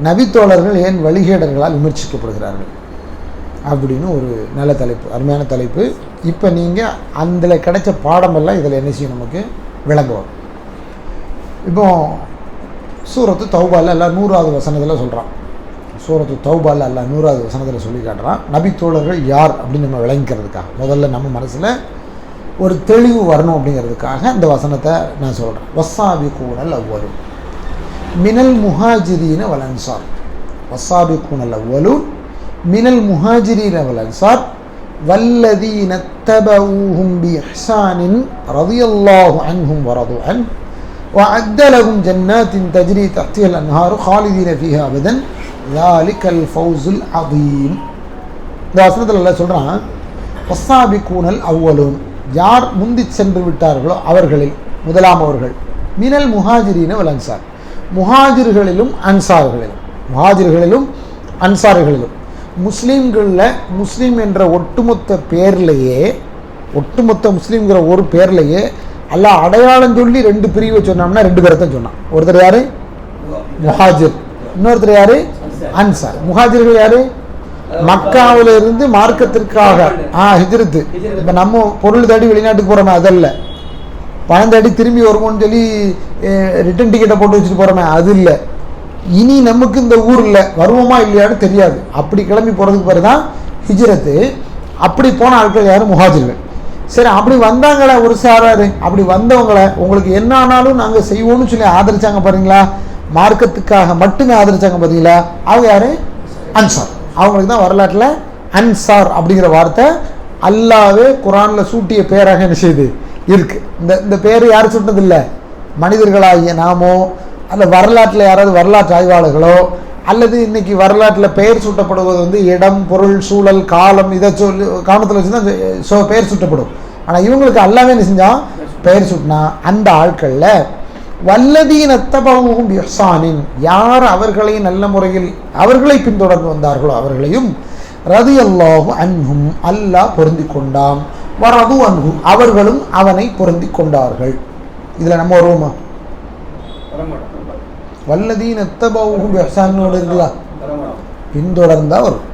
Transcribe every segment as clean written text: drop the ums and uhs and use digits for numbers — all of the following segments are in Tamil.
நபித்தோழர்கள் ஏன் வழிகேடர்களால் விமர்சிக்கப்படுகிறார்கள் அப்படின்னு ஒரு நல்ல தலைப்பு, அருமையான தலைப்பு. இப்போ நீங்கள் அதில் கிடைச்ச பாடமெல்லாம் இதில் என்ன செய்யும், நமக்கு விளங்க வரும். இப்போ சூரத்து தௌபாவில் எல்லாம் 100வது வசனத்தில் சொல்கிறான். சூரத்து தௌபாவில் எல்லாம் 100வது வசனத்தில் சொல்லி காட்டுறான். நபித்தோழர்கள் யார் அப்படின்னு நம்ம விளங்கிக்கிறதுக்காக, முதல்ல நம்ம மனசில் ஒரு தெளிவு வரணும் அப்படிங்கிறதுக்காக இந்த வசனத்தை நான் சொல்கிறேன். வஸ்ஸாபிகூனல் அவ்வலூன் மினல் முஹாஜிரீன வல் அன்சார். வஸ்ஸாபிகூனல் அவ்வலூன் மினல் முஹாஜிரீன வல் அன்சார் வல்லதீன தபஊஹும் பிஇஹ்சானின் ரலியல்லாஹு அன்ஹும் வரது அன் وأعد لهم جنات تجري تحتها الأنهار خالدين فيها أبدا ذلك الفوز العظيم. இந்த வசனத்தில் எல்லாம் சொல்கிறான், வஸ்ஸாபிகூனல் அவ்வலூன், யார் முந்தி சென்று விட்டார்களோ அவர்களில் முதலாம் அவர்கள், மினல் முஹாஜிரீன வல் அன்சார், முஹாஜிர்களிலும் அன்சார்களிலும், முஹாஜிர்களிலும் அன்சார்களிலும். முஸ்லீம்களில் முஸ்லீம் என்ற ஒட்டுமொத்த பேர்லையே, ஒட்டுமொத்த முஸ்லீம்ங்கிற ஒரு பேர்லையே அல்லாஹ் அடையாளம் சொல்லி 2 பிரிவை சொன்னோம்னா 2 பேரை தான் சொன்னான். ஒருத்தர் யாரு? முஹாஜிர், இன்னொருத்தர் யாரு? அன்சார். முஹாஜிர்கள் யாரு? மக்காவில் இருந்து மார்க்கத்திற்காக ஹிஜ்ரத்து. இப்போ நம்ம பொருள் தேடி வெளிநாட்டுக்கு போகிறோமே அதல்ல, பணம் தேடி திரும்பி வருவோம்னு சொல்லி ரிட்டன் டிக்கெட்டை போட்டு வச்சுட்டு போகிறோமே அது இல்லை. இனி நமக்கு இந்த ஊரில் வருவோமா இல்லையான்னு தெரியாது, அப்படி கிளம்பி போகிறதுக்கு பிறகு தான் ஹிஜ்ரத்து. அப்படி போன ஆட்கள் யாரும் முஹாஜிர்கள். சரி, அப்படி வந்தாங்களே ஒரு சாராரு, அப்படி வந்தவங்களை உங்களுக்கு என்ன ஆனாலும் நாங்கள் செய்வோம்னு சொல்லி ஆதரிச்சாங்க பாருங்களா, மார்க்கத்துக்காக மட்டுமே ஆதரிச்சாங்க பார்த்தீங்களா, அவங்க யாரு? அன்சார். அவங்களுக்கு தான் வரலாற்றில் அன்சார் அப்படிங்கிற வார்த்தை அல்லாவே குரானில் சூட்டிய பேராக என்ன செய்யுது இருக்கு. இந்த பேர் யார் சுட்டதில்லை, மனிதர்களாகிய நாமோ அல்ல வரலாற்றில் யாராவது வரலாற்று ஆய்வாளர்களோ அல்லது இன்னைக்கு வரலாற்றில் பெயர் சூட்டப்படுவது இடம், பொருள், சூழல், காலம் இதை சொல்லி கவனத்தில் வச்சு தான் பெயர் சூட்டப்படும். ஆனால் இவங்களுக்கு அல்லாவே என்ன செஞ்சான், பெயர் சூட்டினா அந்த ஆட்களில் வல்லதீன தபஊஹும் பிஇஹ்சானின், யார் அவர்களை நல்ல முறையில் அவர்களை பின்தொடர்ந்து வந்தார்களோ அவர்களையும் ரலியல்லாஹு அன்ஹும், அல்லாஹ் பொருந்தி கொண்டான், வரது அன்ஹு, அவர்களும் அவனை பொருந்தி கொண்டார்கள். இதில் நம்ம வருவோமா? வல்லதீன தபஊஹும் பிஇஹ்சானோடு இருக்குல்ல, பின்தொடர்ந்தா வரும்,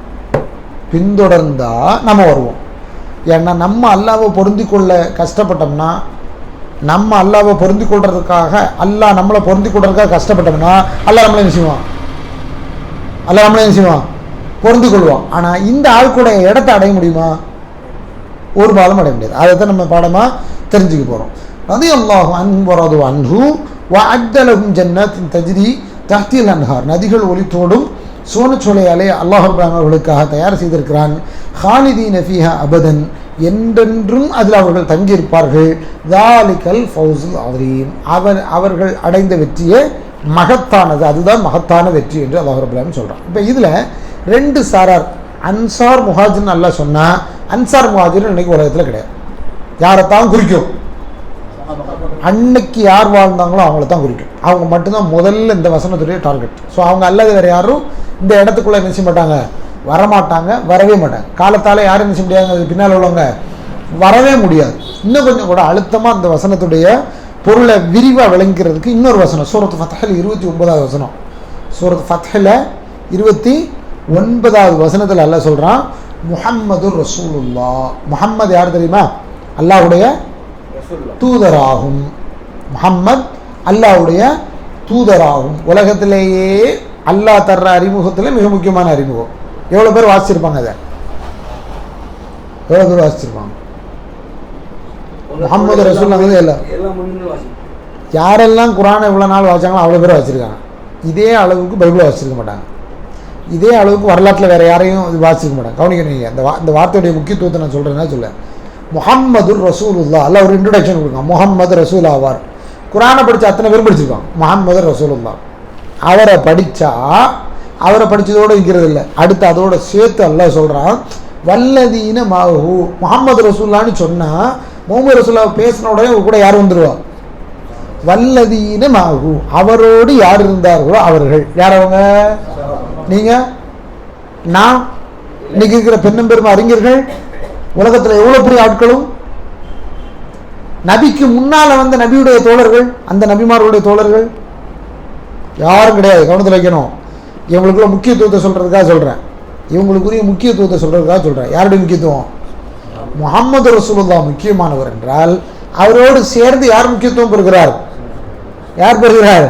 பின்தொடர்ந்தா நம்ம வருவோம். ஏன்னா நம்ம அல்லாவை பொருந்தி கொள்ள கஷ்டப்பட்டோம்னா, நம்ம அல்லாவை பொருந்தி கொள்றதுக்காக அல்லாஹ் நம்மளை பொருந்தி கொள்றதுக்காக கஷ்டப்பட்டோம்னா அல்லாஹ் நம்மளை என்ன செய்வான், அல்லாஹ் நம்மளை என்ன செய்வான், பொருந்தி கொள்வான். ஆனால் இந்த ஆளுக்குடைய இடத்தை அடைய முடியுமா? ஒரு பாலம் அடைய முடியாது. அதை தான் நம்ம பாடமாக தெரிஞ்சுக்க போகிறோம். ரலியல்லாஹு அன்ஹு வரது அன்ஹு வஅஅத லஹும் ஜன்னாத்தின் தஜ்ரி தஹ்திஹல் அன்ஹார், நதிகள் ஒளித்தோடும் சோனச்சோலையாலே அல்லாஹ் அவர்களுக்காக தயார் செய்திருக்கிறான். ஹாலிதீன ஃபீஹா அபதன், என்றென்றும் அதில் அவர்கள் தங்கியிருப்பார்கள். தாலிகல் ஃபௌஸுல் அஸீம், அவர்கள் அடைந்த வெற்றியே மகத்தானது, அதுதான் மகத்தான வெற்றி என்று அல்லாஹ் ரப்பல் ஆலமீன் சொல்கிறான். இப்போ இதில் 2 சாரார், அன்சார் முஹாஜிர்னு அல்லாஹ் சொன்னால், அன்சார் முஹாஜிர் இன்னைக்கு உலகத்தில் கிடையாது. யாரைத்தான் குறிக்கும், அன்னைக்கு யார் வாழ்ந்தாங்களோ அவங்கள தான் குறிக்கும். அவங்க மட்டும்தான் முதல்ல இந்த வசனத்துடைய டார்கெட். ஸோ அவங்க அல்லது வேறு யாரும் இந்த இடத்துக்குள்ளே என்ன செய்ய மாட்டாங்க, வரமாட்டாங்க, வரவே மாட்டாங்க. காலத்தால் யாரும் என்ன செய்ய முடியாது, பின்னால் உள்ளவங்க வரவே முடியாது. இன்னும் கொஞ்சம் கூட அழுத்தமாக அந்த வசனத்துடைய பொருளை விரிவாக விளங்கிறதுக்கு இன்னொரு வசனம், சூரத்து ஃபத்ஹில் 29வது வசனம். சூரத்து ஃபத்ஹில் 29வது வசனத்தில் அல்லாஹ் சொல்கிறான், முஹம்மது ரசூலுல்லாஹ், முஹம்மது யார் தெரியுமா, அல்லாஹ்வுடைய தூதராகும். முஹம்மத் அல்லாஹ்வுடைய தூதராகும். உலகத்திலேயே அல்லாஹ் தர்ற அறிமுகத்தில் மிக முக்கியமான அறிமுகம். எவ்வளோ பேர் வாசிச்சிருப்பாங்க, அதை எவ்வளோ பேர் வாசிச்சிருப்பாங்க? முஹம்மது ரசூலுல்லாஹ் எல்லாம் யாரெல்லாம் குரானை இவ்வளோ நாள் வாசிச்சாங்களோ அவ்வளோ பேர் வாசிச்சிருக்காங்க. இதே அளவுக்கு பைபிளை வாசிச்சிருக்க மாட்டாங்க, இதே அளவுக்கு வரலாற்றில் வேறு யாரையும் இது வாசிச்சிருக்க மாட்டாங்க. கவனிக்கணும், இந்த வார்த்தையுடைய முக்கியத்துவத்தை நான் சொல்கிறேன்னா சொல்ல, முஹம்மது ரசூலுல்லாஹ், அல்ல ஒரு இன்ட்ரோடக்ஷன் கொடுக்காங்க. முஹம்மது ரசூல் ஆவார். குரானை படித்த அத்தனை பேரும் படிச்சிருக்காங்க. முஹம்மது ரசூலுல்லாஹ் அவரை படித்தா, அவரை படித்ததோடு இருக்கிறது இல்லை, அடுத்து அதோட சேர்த்து அல்லாஹ் சொல்கிறான், வல்லதீன மாஹு, முஹம்மது ரசூல்லான்னு சொன்னால் முஹம்மது ரசூல்லா பேசின உடனே கூட யார் வந்துடுவா, வல்லதீன மாஹு, அவரோடு யார் இருந்தார்களோ அவர்கள். யார் அவங்க? நீங்கள், நான், இன்னைக்கு இருக்கிற பெண்ணும் பெருமை அறிஞர்கள், உலகத்தில் எவ்வளோ பெரிய ஆட்களும், நபிக்கு முன்னால் வந்த நபியுடைய தோழர்கள், அந்த நபிமார்களுடைய தோழர்கள் யாரும் கிடையாது. கவனத்தில் வைக்கணும். இவங்களுக்குள்ள முக்கியத்துவத்தை சொல்கிறதுக்காக சொல்கிறேன், இவங்களுக்குரிய முக்கியத்துவத்தை சொல்கிறதுக்காக சொல்கிறேன். யாருடைய முக்கியத்துவம்? முஹம்மது ரசூலுல்லாஹ் முக்கியமானவர் என்றால் அவரோடு சேர்ந்து யார் முக்கியத்துவம் பெறுகிறார்? யார் பெறுகிறார்?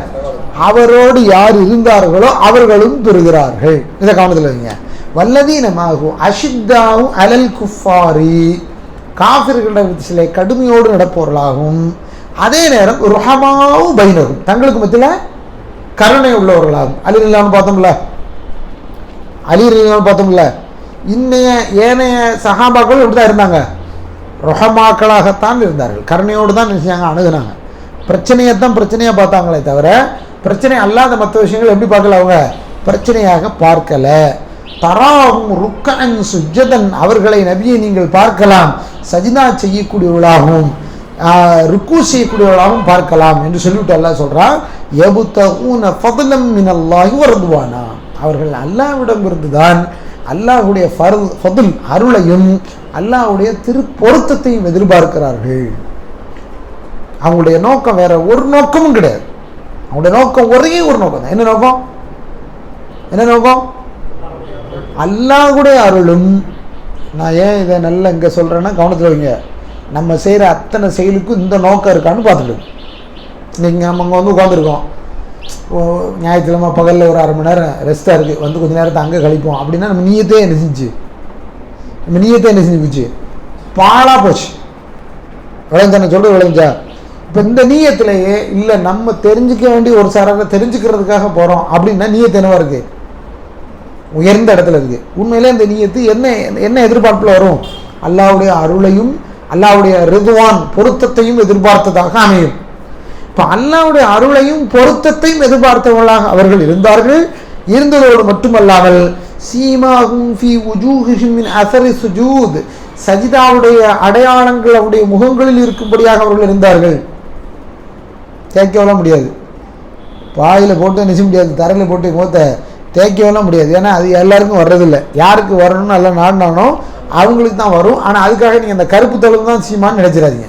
அவரோடு யார் இருந்தார்களோ அவர்களும் பெறுகிறார்கள். இதை கவனத்தில் வைங்க. வல்லதீனமாகும் அஷித்தாவும் அலல் குஃபாரி, காஃபிர்களிடத்திலே கடுமையோடு நடப்பவர்களாகவும் அதே நேரம் ருஹமாவும் பைனகும், தங்களுக்கு மத்தியில் கருணை உள்ளவர்களாகும். அலி ரலியல்லாஹு பார்த்தோம்ல, அலி ரலியல்லாஹு பார்த்தோம்ல. இன்னைய ஏனைய சஹாபாக்கள் இப்படி தான் இருந்தாங்க, ருஹமாக்களாகத்தான் இருந்தார்கள், கருணையோடு தான் நினைச்சாங்க, அணுகுனாங்க. பிரச்சனையைத்தான் பிரச்சனையாக பார்த்தாங்களே தவிர பிரச்சனை அல்லாத மற்ற விஷயங்கள் எப்படி பார்க்கல, அவங்க பிரச்சனையாக பார்க்கல. தராகும் ருக்கன் சுஜதன், அவர்களை நபியை நீங்கள் பார்க்கலாம் சஜிதா செய்யக்கூடியவர்களாகவும் ருக்கு செய்யக்கூடியவர்களாகவும் பார்க்கலாம் என்று சொல்லிவிட்டு அல்லாஹ் சொல்றான். யபுதூன ஃபضலம் மினல்லாஹி வர்துவானா, அவர்கள் அல்லாஹ்விடம் இருந்துதான் அல்லாஹ்வுடைய ஃபضல் அருளையும் அல்லாஹ்வுடைய திருப்பொருத்தத்தையும் எதிர்பார்க்கிறார்கள். அவங்களுடைய நோக்கம் வேற ஒரு நோக்கமும் கிடையாது. அவங்களுடைய நோக்கம் ஒரே ஒரு நோக்கம் தான். என்ன நோக்கம்? என்ன நோக்கம்? அல்லாஹ்வுடைய அருளும். நான் ஏன் இதை நல்லா இங்கே சொல்கிறேன்னா கவனத்தில் வைங்க, நம்ம செய்கிற அத்தனை செயலுக்கும் இந்த நோக்கம் இருக்கான்னு பார்த்துட்டு. இன்றைக்கி நம்ம அங்கே வந்து உட்காந்துருக்கோம், ஞாயிற்றுக்கிழமை பகலில் ஒரு 1/2 மணி நேரம் ரெஸ்ட்டாக இருக்குது, வந்து கொஞ்சம் நேரத்தை அங்கே கழிப்போம் அப்படின்னா நம்ம நீயத்தே என்ன செஞ்சு, நம்ம நீயத்தே என்ன செஞ்சு போச்சு, பாழாக போச்சு. விளைஞ்சான சொல்கிற விளைஞ்சா. இப்போ இந்த நீயத்திலேயே இல்லை நம்ம தெரிஞ்சிக்க வேண்டிய ஒரு சாராக தெரிஞ்சுக்கிறதுக்காக போகிறோம் அப்படின்னா நீயத்து என்னவா இருக்குது, உயர்ந்த இடத்துல இருக்குது. உண்மையிலே இந்த நீயத்து என்ன என்ன எதிர்பார்ப்பில் வரும்? அல்லாஹ்வுடைய அருளையும் அல்லாஹ்வுடைய ரிதுவான் பொருத்தத்தையும் எதிர்பார்த்ததாக அமையும். இப்போ அல்லாஹ்வுடைய அருளையும் பொருத்தத்தையும் எதிர்பார்த்தவர்களாக அவர்கள் இருந்தார்கள். இருந்ததோடு மட்டுமல்லாமல் சீமாகும் ஃபி வுஜூஹிஹிம் மின் அஸரி சுஜூத், சஜிதாவுடைய அடையாளங்கள் அவருடைய முகங்களில் இருக்கும்படியாக அவர்கள் இருந்தார்கள். தேய்க்கவெல்லாம் முடியாது, பாயில் போட்டு நிச்சய முடியாது, தரையில் போட்டு முகத்தை தேய்க்கவெல்லாம் முடியாது. ஏன்னா அது எல்லாருக்கும் வர்றதில்லை. யாருக்கு வரணும்னு நல்லா நாடினானோ அவங்களுக்கு தான் வரும். ஆனால் அதுக்காக நீங்கள் இந்த கருப்பு தழுவு தான் சீமான்னு நினைச்சிடாதீங்க.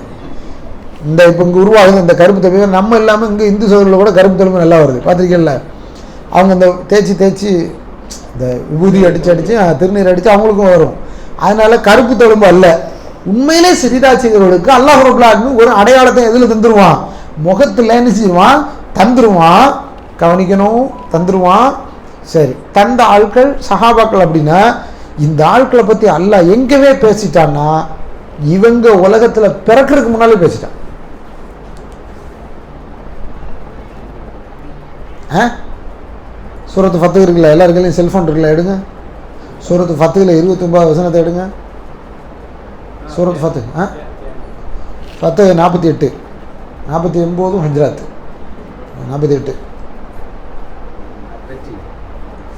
இந்த இப்போ இங்கே உருவாகுது இந்த கருப்பு தழுவு நம்ம இல்லாமல் இங்கே இந்து சோதரில் கூட கருப்பு தழுவு நல்லா வருது, பார்த்துருக்கீங்கள? அவங்க இந்த தேய்ச்சி இந்த விபூதி அடித்து திருநீர் அடித்து அவங்களுக்கும் வரும். அதனால கருப்பு தழும்பு அல்ல. உண்மையிலே சிறிதா செய்கிறவர்களுக்கு அல்லாஹ் ரப்பல் ஆலமீன் ஒரு அடையாளத்தை எதில் தந்துருவான்? முகத்தில் என்ன செய்வான்? தந்துருவான். கவனிக்கணும், தந்துருவான். சரி, தந்த ஆட்கள் சஹாபாக்கள். அப்படின்னா இந்த ஆட்களை பற்றி அல்லாஹ் எங்கவே பேசிட்டான்னா இவங்க உலகத்தில் பிறக்கிறதுக்கு முன்னாலே பேசிட்டான். சூரத்து ஃபத்ஹ் இருக்குல்ல, எல்லாருக்கையும் செல்ஃபோன் இருக்குல்ல, எடுங்க. சூரத்து ஃபத்ஹில் 29 வசனத்தை எடுங்க. சூரத்து ஃபத்ஹ் ஃபத்ஹ் 48, 49 ஹஜ்ராத் 48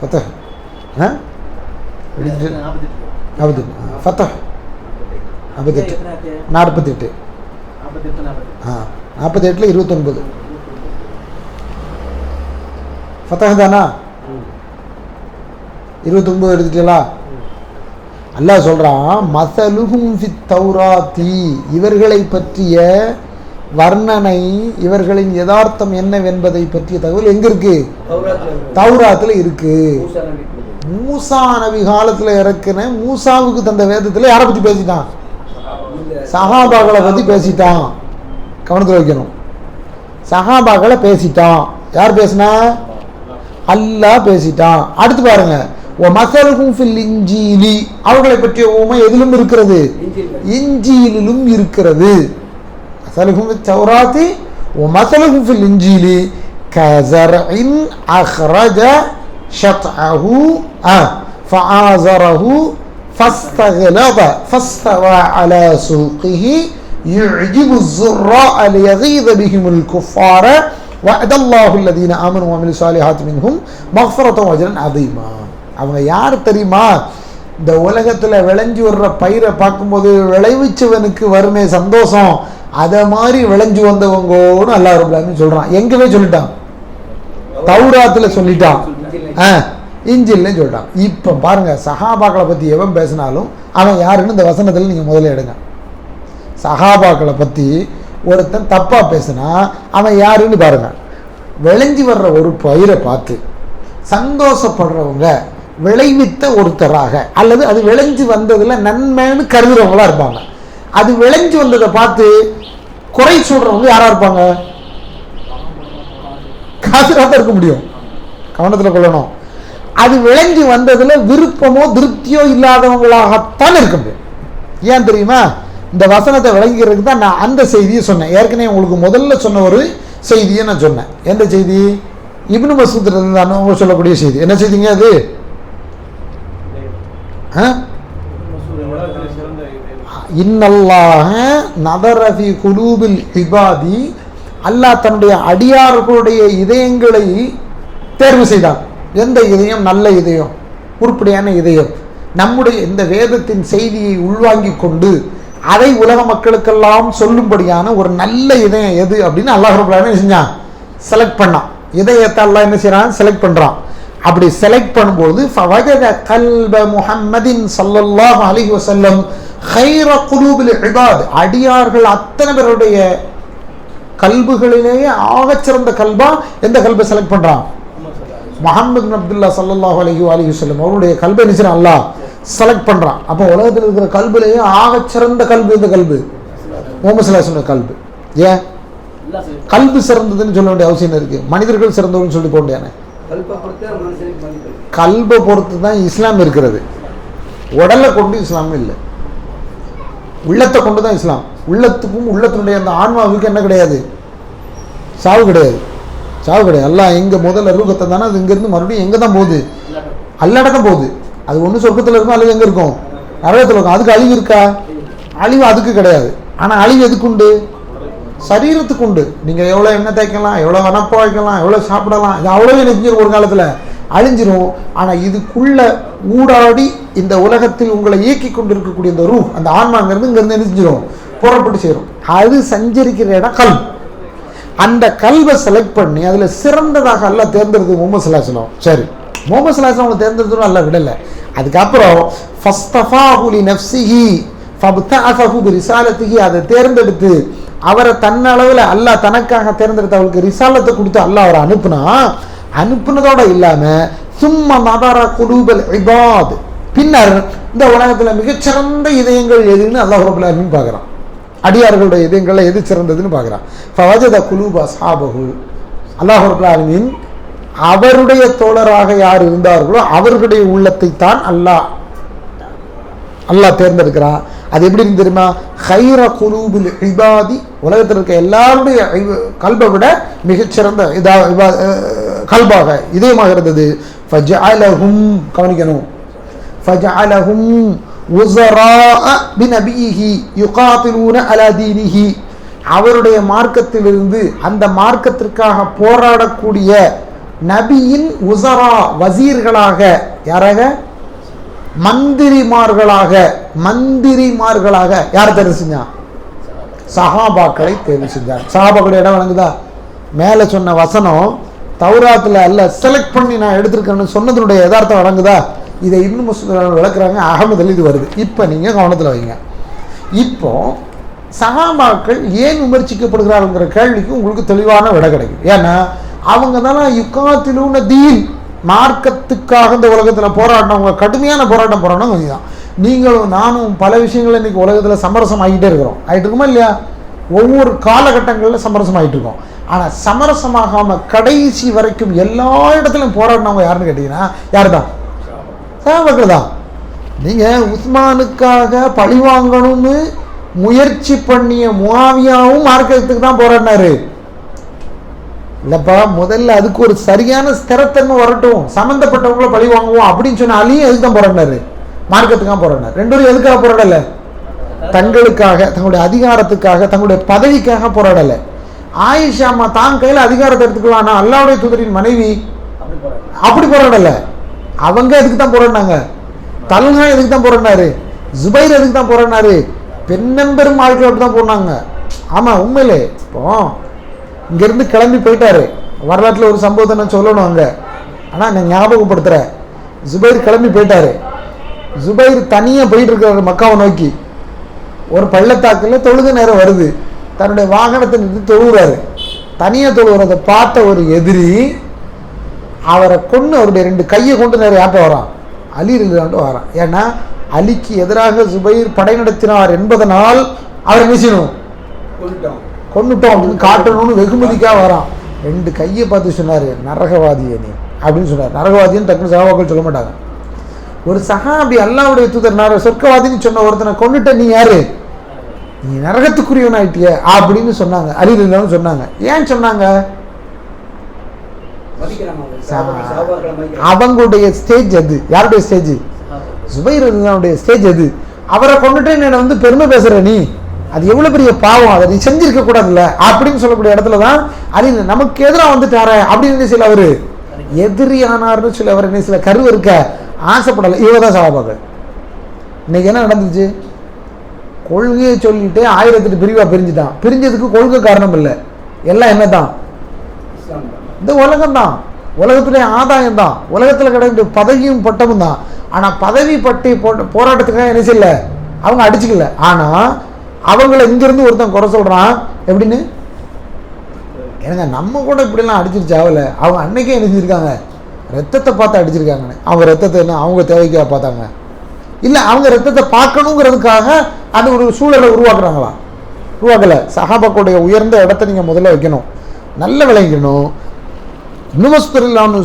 ஃபத்ஹ் 48 ஃபத்ஹ் 48 48 48ல் 29 ஃபத்ஹ் தானா? 29 எடுத்துட்டீங்களா? அல்லாஹ் சொல்றான், மஸலுஹும் ஃபித் தௌராத்தி, இவர்களை பற்றிய வர்ணனை, இவர்களின் யதார்த்தம் என்னவென்பதை பற்றிய தகவல் எங்க இருக்கு? தௌராத்துல இருக்கு. மூசா நபி காலத்துல இறக்குன மூசாவுக்கு தந்த வேதத்துல யாரை பத்தி பேசிட்டான்? சஹாபாக்களை பத்தி பேசிட்டான். கவனத்தில் வைக்கணும், சஹாபாக்களை பேசிட்டான். யார் பேசினா? அல்லாஹ் பேசிட்டான். அடுத்து பாருங்க, மஸலுஹும் ஃபில் இன்ஜீலி, அவர்களை பற்றிய உவமை எதிலும் இருக்கிறது? இன்ஜீலிலும் இருக்கிறது. மஸலுஹும் ஃபித் தௌராத்தி வமஸலுஹும் ஃபில் இன்ஜீலி கஸர்இன் அக்ரஜ ஷத்அஹு ஃபஆஸரஹு ஃபஸ்தக்லத ஃபஸ்தவா அலா சூகிஹி யுஜிபு الزراء ليغيظ بهم الكفار وعد الله الذين آمنوا وعملوا الصالحات منهم مغفرة وأجرا عظيما. அவங்க யார் தெரியுமா? இந்த உலகத்தில் விளைஞ்சு வர்ற பயிரை பார்க்கும்போது விளைவிச்சவனுக்கு வருமே சந்தோஷம், அதை மாதிரி விளைஞ்சு வந்தவங்கன்னு அல்லாஹ் ரப்பல் ஆலமீன் சொல்றான். எங்கவே சொல்லிட்டான், தௌராத்தில் சொல்லிட்டான், இன்ஜில்லையும் சொல்லிட்டான். இப்போ பாருங்க, சஹாபாக்களை பற்றி எவன் பேசினாலும் அவன் யாருன்னு இந்த வசனத்தில் நீங்கள் முதல்ல எடுங்க. சஹாபாக்களை பற்றி ஒருத்தன் தப்பாக பேசினா அவன் யாருன்னு பாருங்க. விளைஞ்சி வர்ற ஒரு பயிரை பார்த்து சந்தோஷப்படுறவங்க, விளைவித்த ஒருத்தராக, அல்லது அது விளைஞ்சு வந்ததில் நன்மைன்னு கருதுறவங்களா இருப்பாங்க. அது விளைஞ்சு வந்ததை பார்த்து குறை சொல்றவங்க யாரா இருப்பாங்க? காசுராக தான் இருக்க முடியும். கவனத்தில் கொள்ளணும். அது விளைஞ்சு வந்ததுல விருப்பமோ திருப்தியோ இல்லாதவங்களாகத்தான் இருக்க முடியும். ஏன் தெரியுமா? இந்த வசனத்தை விளங்கிறதுக்கு தான் நான் அந்த செய்தியை சொன்னேன். ஏற்கனவே உங்களுக்கு முதல்ல சொன்ன ஒரு செய்தியை நான் சொன்னேன். எந்த செய்தி? இப்னு மஸ்ஊத் ரலியல்லாஹு அன்ஹு சொல்லக்கூடிய செய்தி. என்ன செய்திங்க அது? இன்னல்லாஹ நதர ஃபீ குலூபில் இபாதி, அல்லாஹ் தன்னுடைய அடியார்களுடைய இதயங்களை தேர்வு செய்தான். எந்த இதயம்? நல்ல இதயம், உருப்படியான இதயம். நம்முடைய இந்த வேதத்தின் செய்தியை உள்வாங்கி கொண்டு அதை உலக மக்களுக்கெல்லாம் சொல்லும்படியான ஒரு நல்ல இதயம் எது அப்படின்னு அல்லாஹ் ரப்பல் ஆலமீன் செஞ்சான், செலக்ட் பண்ணான். இதயத்தை அல்லாஹ் என்ன செய்யறான்? செலக்ட் பண்றான். அப்படி செலக்ட் பண்ணும்போது ஃபவஜத கல்ப முஹம்மதின் ஸல்லல்லாஹு அலைஹி வஸல்லம் கைர குலூபில் இபாத், அடியார்கள் அத்தனை பேருடைய கல்புகளிலேயே ஆகச்சிறந்த கல்பா எந்த கல்பை செலக்ட் பண்றான்? முஹம்மது பின் அப்துல்லா ஸல்லல்லாஹு அலைஹி வஸல்லம் அவருடைய கல்பை நிச்சயம் அல்லாஹ் செலக்ட் பண்றான். அப்போ உலகத்தில் இருக்கிற கல்புலேயே ஆகச்சிறந்த கல்பு இந்த கல்பு முஹம்மது ஸல்லல்லாஹு அலைஹி வஸல்லம் கல்பு. ஏன் கல்பு சிறந்ததுன்னு சொல்ல வேண்டிய அவசியம் இருக்கு? மனிதர்கள் சிறந்தவன்னு சொல்லி போக முடியாது. கல்பை பொறுத்து தான் இஸ்லாம் இருக்கிறது. உடலை கொண்டு இஸ்லாம் இல்லை, உள்ளத்தை கொண்டு தான் இஸ்லாம். உள்ளத்துக்கும் உள்ளத்தினுடைய அந்த ஆன்மாவுக்கு என்ன கிடையாது? சாவு கிடையாது. சாவு கிடையாது. அல்லாஹ் எங்க முதல்ல ரூகத்தை தானே, அது இங்கிருந்து மறுபடியும் எங்கே தான் போகுது? அல்லாட தான் போகுது. அது ஒன்று சொர்க்கத்தில் இருக்கும், அல்லது எங்கே இருக்கும்? நரகத்தில் இருக்கும். அதுக்கு அழிவு இருக்கா? அழிவு அதுக்கு கிடையாது. ஆனால் அழிவு எதுக்கு உண்டு? சரீரத்துக்கு உண்டு. நீங்கள் எவ்வளோ எண்ணெய் தேய்க்கலாம், எவ்வளோ வனப்பா வைக்கலாம், எவ்வளோ சாப்பிடலாம், இது அவ்வளோ நெஞ்சிரும், ஒரு காலத்தில் அழிஞ்சிரும். ஆனால் இதுக்குள்ள ஊடாடி இந்த உலகத்தில் உங்களை இயக்கி கொண்டிருக்கக்கூடிய இந்த ரூஹ், அந்த ஆன்மாங்கிறது இங்கேருந்து நெஞ்சிரும், புறப்பட்டு சேரும். அது சஞ்சரிக்கிற இடம் கல்பு. அந்த கல்வை செலக்ட் பண்ணி அதில் சிறந்ததாக அல்லாஹ் தேர்ந்தெடுத்து முஹம்மது ஸல்லல்லாஹு அலைஹி வஸல்லம். சரி, முஹம்மது ஸல்லல்லாஹு அலைஹி வஸல்லம் அவங்க தேர்ந்தெடுத்தோம், அல்லாஹ் விடலை. அதுக்கப்புறம் ஃபஸ்தஃபாஹு லி நஃப்ஸிஹி ஃபப்தஅஸஹு பிரிசாலத்திஹி, அதை தேர்ந்தெடுத்து அவரை தன்னளவில் அல்லாஹ் தனக்காக தேர்ந்தெடுத்து அவருக்கு ரிசாலத்தை கொடுத்து அல்லாஹ் அவரை அனுப்புனதோட இல்லாமல் சும்மா நதர குலூபல் இபாத், பின்னர் இந்த உலகத்தில் மிகச்சிறந்த இதயங்கள் எதுன்னு அல்லாஹ் ரப்பல் ஆலமீன் பார்க்குறான். அடியார்களுடைய இதயங்களில் எது சிறந்ததுன்னு பார்க்குறான். ஃபவஜத குலூப அஸ்ஹாபஹு, அல்லாஹ் ரப்பல் ஆலமீன் அவருடைய தோழராக யார் இருந்தார்களோ அவர்களுடைய உள்ளத்தை தான் அல்லாஹ் தேர்ந்தெடுக்கிறான். அது எப்படி இருந்து தெரியுமா? கைர குலூபில் இபாதி, உலகத்தில் இருக்க எல்லாருடைய கல்பை விட மிகச்சிறந்த கல்பாக இதயமாக இருந்தது. ஃபஜஅலஹும், கவனிக்கணும், ஃபஜஅலஹும் உஸராஅ பிநபியிஹி யுகாத்திலூன அலா தீனிஹி, அவருடைய மார்க்கத்திலிருந்து அந்த மார்க்கத்திற்காக போராடக்கூடிய நபியின் உஸரா, வசீர்களாக, யாராக? மந்திரிமார்களாக யார் தேர்வு செஞ்சான்? சஹாபாக்களை தேர்வு செஞ்சான். சஹாபாக்களுடைய இடம் வழங்குதா? மேலே சொன்ன வசனம் தௌராத்தில் அல்ல செலக்ட் பண்ணி நான் எடுத்திருக்கேன்னு சொன்னதனுடைய யதார்த்தம் வழங்குதா? இதை இப்னு மஸ்ஊத் விளக்குறாங்க. அகமதுல இது வருது. இப்போ நீங்கள் கவனத்தில் வைங்க. இப்போ சஹாபாக்கள் ஏன் விமர்சிக்கப்படுகிறாருங்கிற கேள்விக்கு உங்களுக்கு தெளிவான விட கிடைக்கும். ஏன்னா அவங்க தானே யுகாத்திலூன தீன், மார்க்கத்துக்காக இந்த உலகத்தில் போராடினவங்க, கடுமையான போராட்டம் போராடினவங்க தான். நீங்களும் நானும் பல விஷயங்கள் இன்றைக்கி உலகத்தில் சமரசம் ஆகிட்டே இருக்கிறோம். ஆகிட்டு இருக்கோமா இல்லையா? ஒவ்வொரு காலகட்டங்களில் சமரசம் ஆகிட்டு இருக்கோம். ஆனால் சமரசமாகாமல் கடைசி வரைக்கும் எல்லா இடத்துலையும் போராடினவங்க யாருன்னு கேட்டிங்கன்னா யார் தான்? சஹாபாக்கள் தான். நீங்கள் உஸ்மானுக்காக பழி வாங்கணும்னு முயற்சி பண்ணிய முஆவியாவும் மார்க்கத்துக்கு தான் போராடினாரு இல்லைப்பா. முதல்ல அதுக்கு ஒரு சரியான ஸ்திரத்தன்மை வரட்டும், சம்மந்தப்பட்டவங்கள பழி வாங்குவோம் அப்படின்னு சொன்ன அலியும் எதுக்கு தான் போராடினாரு? மார்க்கத்துக்காக போராடினார். ரெண்டு பேரும் எதுக்காக போராடலை? தங்களுக்காக, தங்களுடைய அதிகாரத்துக்காக, தங்களுடைய பதவிக்காக போராடலை. ஆயிஷா அம்மா தான் கையில் அதிகாரத்தை எடுத்துக்கலாம், ஆனால் அல்லாஹ்வுடைய தூதரின் மனைவி அப்படி போராடலை. அவங்க எதுக்கு தான் போராடினாங்க? தல்ஹா எதுக்கு தான் போராடினாரு? ஜுபைர் எதுக்கு தான் போராடினாரு? பெண்ணெம்பெரும் ஆட்கள் அப்படி தான் போனாங்க. ஆமாம், உண்மையிலே இப்போ இங்கேருந்து கிளம்பி போயிட்டாரு. வரலாற்றில் ஒரு சம்பவத்தை நான் சொல்லணும் அங்கே, ஆனால் நான் ஞாபகப்படுத்துகிறேன். ஜுபைர் கிளம்பி போயிட்டாரு. ஜுபைர் தனியாக போயிட்டு இருக்கிறாரு மக்காவை நோக்கி. ஒரு பள்ளத்தாக்கில் தொழுகை நேரம் வருது. தன்னுடைய வாகனத்தை நிறுத்தி தொழுகிறாரு. தனியாக தொழுகிறத பார்த்த ஒரு எதிரி அவரை கொண்டு அவருடைய 2 கையை கொண்டு நேரம் யார்ட்ட வரான், அலி ரலியல்லாஹு வரான். ஏன்னா அலிக்கு எதிராக ஜுபைர் படை நடத்தினார் என்பதனால் அவர் என்ன செய்யணும், கொண்டுட்டோம் அப்படின்னு காட்டணும்னு வெகுமதிக்காக வரான். 2 கையை பார்த்து சொன்னார், நரகவாதியே நீ அப்படின்னு சொன்னார். நரகவாதின்னு டக்குனு சஹாபாக்கள் சொல்ல மாட்டாங்க. ஒரு சஹாபி அல்லாஹ்வுடைய தூதர் சொர்க்கவாதின்னு சொன்ன ஒருத்தனை கொண்டுட்ட நீ யாரு, நீ நரகத்துக்குரியவன் ஆயிட்டிய அப்படின்னு சொன்னாங்க. அலி ரலியல்லாஹு சொன்னாங்க. ஏன் சொன்னாங்க, அவங்களுடைய ஸ்டேஜ் அது. யாருடைய ஸ்டேஜ், ஜுபைர் ரலியல்லாஹுடைய ஸ்டேஜ் அது. அவரை கொண்டுட்டு என்ன பெருமை பேசுற நீ, அது எவ்வளவு பெரிய பாவம், அதை நீ செஞ்சிருக்க கூடாதுல்ல அப்படின்னு சொல்லக்கூடிய இடத்துல தான் அலி நமக்கு எதிராக வந்துட்டார அப்படின்னு சில அவரு எதிரியானார்னு சொல்லி அவர் என்ன சில கருவு இருக்க ஆசைப்படலை. இவதான் சஹாபாக்கள். இன்னைக்கு என்ன நடந்துச்சு, கொள்கையை சொல்லிட்டு 1008 பிரிவா பிரிஞ்சுட்டான். பிரிஞ்சதுக்கு கொள்கை காரணம் இல்லை, எல்லாம் என்னதான், இந்த உலகம் தான், உலகத்துடைய ஆதாயம் தான், உலகத்தில் கிடைக்கிற பதவியும் பட்டமும் தான். ஆனால் பதவி பட்டி போராட்டத்துக்காக என்ன செய்யல, அவங்க அடிச்சுக்கல. ஆனால் அவங்கள இங்கிருந்து ஒருத்தன் குறை சொல்கிறான் எப்படின்னு, ஏன்னா நம்ம கூட இப்படிலாம் அடிச்சிருச்சு ஆகல. அவங்க அன்னைக்கே என்ன செஞ்சுருக்காங்க, ரத்தத்தை பார்த்து அடிச்சிருக்காங்கன்னு. அவங்க ரத்தத்தை என்ன அவங்க தேவைக்காக பார்த்தாங்க, இல்லை அவங்க ரத்தத்தை பார்க்கணுங்கிறதுக்காக அது ஒரு சூழலை உருவாக்குறாங்களா, உருவாக்கலை. சஹாபாக்களுடைய உயர்ந்த இடத்த நீங்கள் முதல்ல வைக்கணும், நல்ல விளங்கணும். இன்னும்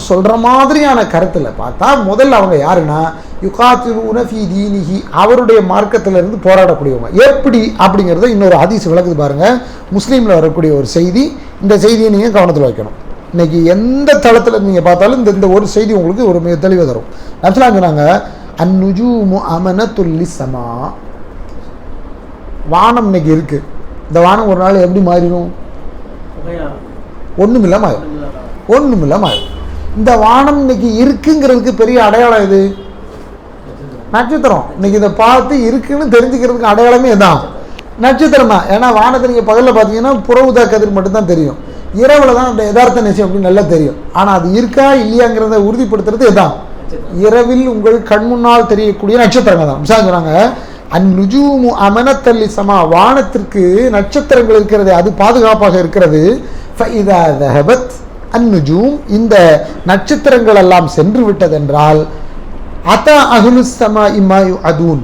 சொல்கிற மாதிரியான கருத்தில் பார்த்தா முதல்ல அவங்க யாருன்னா யுகாத்திலூன ஃபீ தீனிஹி, அவருடைய மார்க்கத்திலிருந்து போராடக்கூடியவங்க. எப்படி அப்படிங்கிறத இன்னொரு ஹதீஸ் விளக்குது பாருங்கள். முஸ்லீமில் வரக்கூடிய ஒரு செய்தி. இந்த செய்தியை நீங்கள் கவனத்தில் வைக்கணும். இன்னைக்கு எந்த தளத்தில் நீங்கள் பார்த்தாலும் இந்த ஒரு செய்தி உங்களுக்கு ஒரு மிக தெளிவாக தரும். நபிஸல்லல்லாஹு சொன்னாங்க, அந்நுஜூமு அமனத்துல்லி ஸமா, வானம் இன்னைக்கு இருக்கு. இந்த வானம் ஒரு நாள் எப்படி மாறிடும், ஒன்றுமில்லாம ஆயிடும், ஒன்றுமில்லாம ஆயிடும். இந்த வானம் இன்னைக்கு இருக்குங்கிறதுக்கு பெரிய அடையாளம் இது நட்சத்திரம். இன்னைக்கு இதை பார்த்து இருக்குன்னு தெரிஞ்சுக்கிறதுக்கு அடையாளமே தான் நட்சத்திரம் தான். ஏன்னா வானத்தை நீங்கள் பகலில் பார்த்தீங்கன்னா புறவுதா கதிர் மட்டும்தான் தெரியும், இரவில் தான் அந்த யதார்த்த நிச்சயம் அப்படின்னு நல்லா தெரியும். ஆனால் அது இருக்கா இல்லையாங்கிறத உறுதிப்படுத்துறது எதான், இரவில் உங்கள் கண் முன்னால் தெரியக்கூடிய நட்சத்திரங்கள் தான். சொல்றாங்க, அந்நுஜூமு அமனத்தல்லி ஸமா, வானத்திற்கு நட்சத்திரங்கள் இருக்கிறது, அது பாதுகாப்பாக இருக்கிறது. ஃபஇதா தஹபத் அந்நுஜூம், இந்த நட்சத்திரங்கள் எல்லாம் சென்று விட்டதென்றால் அத அஹ்லுஸ் ஸமாஇ மா யுஅதூன்,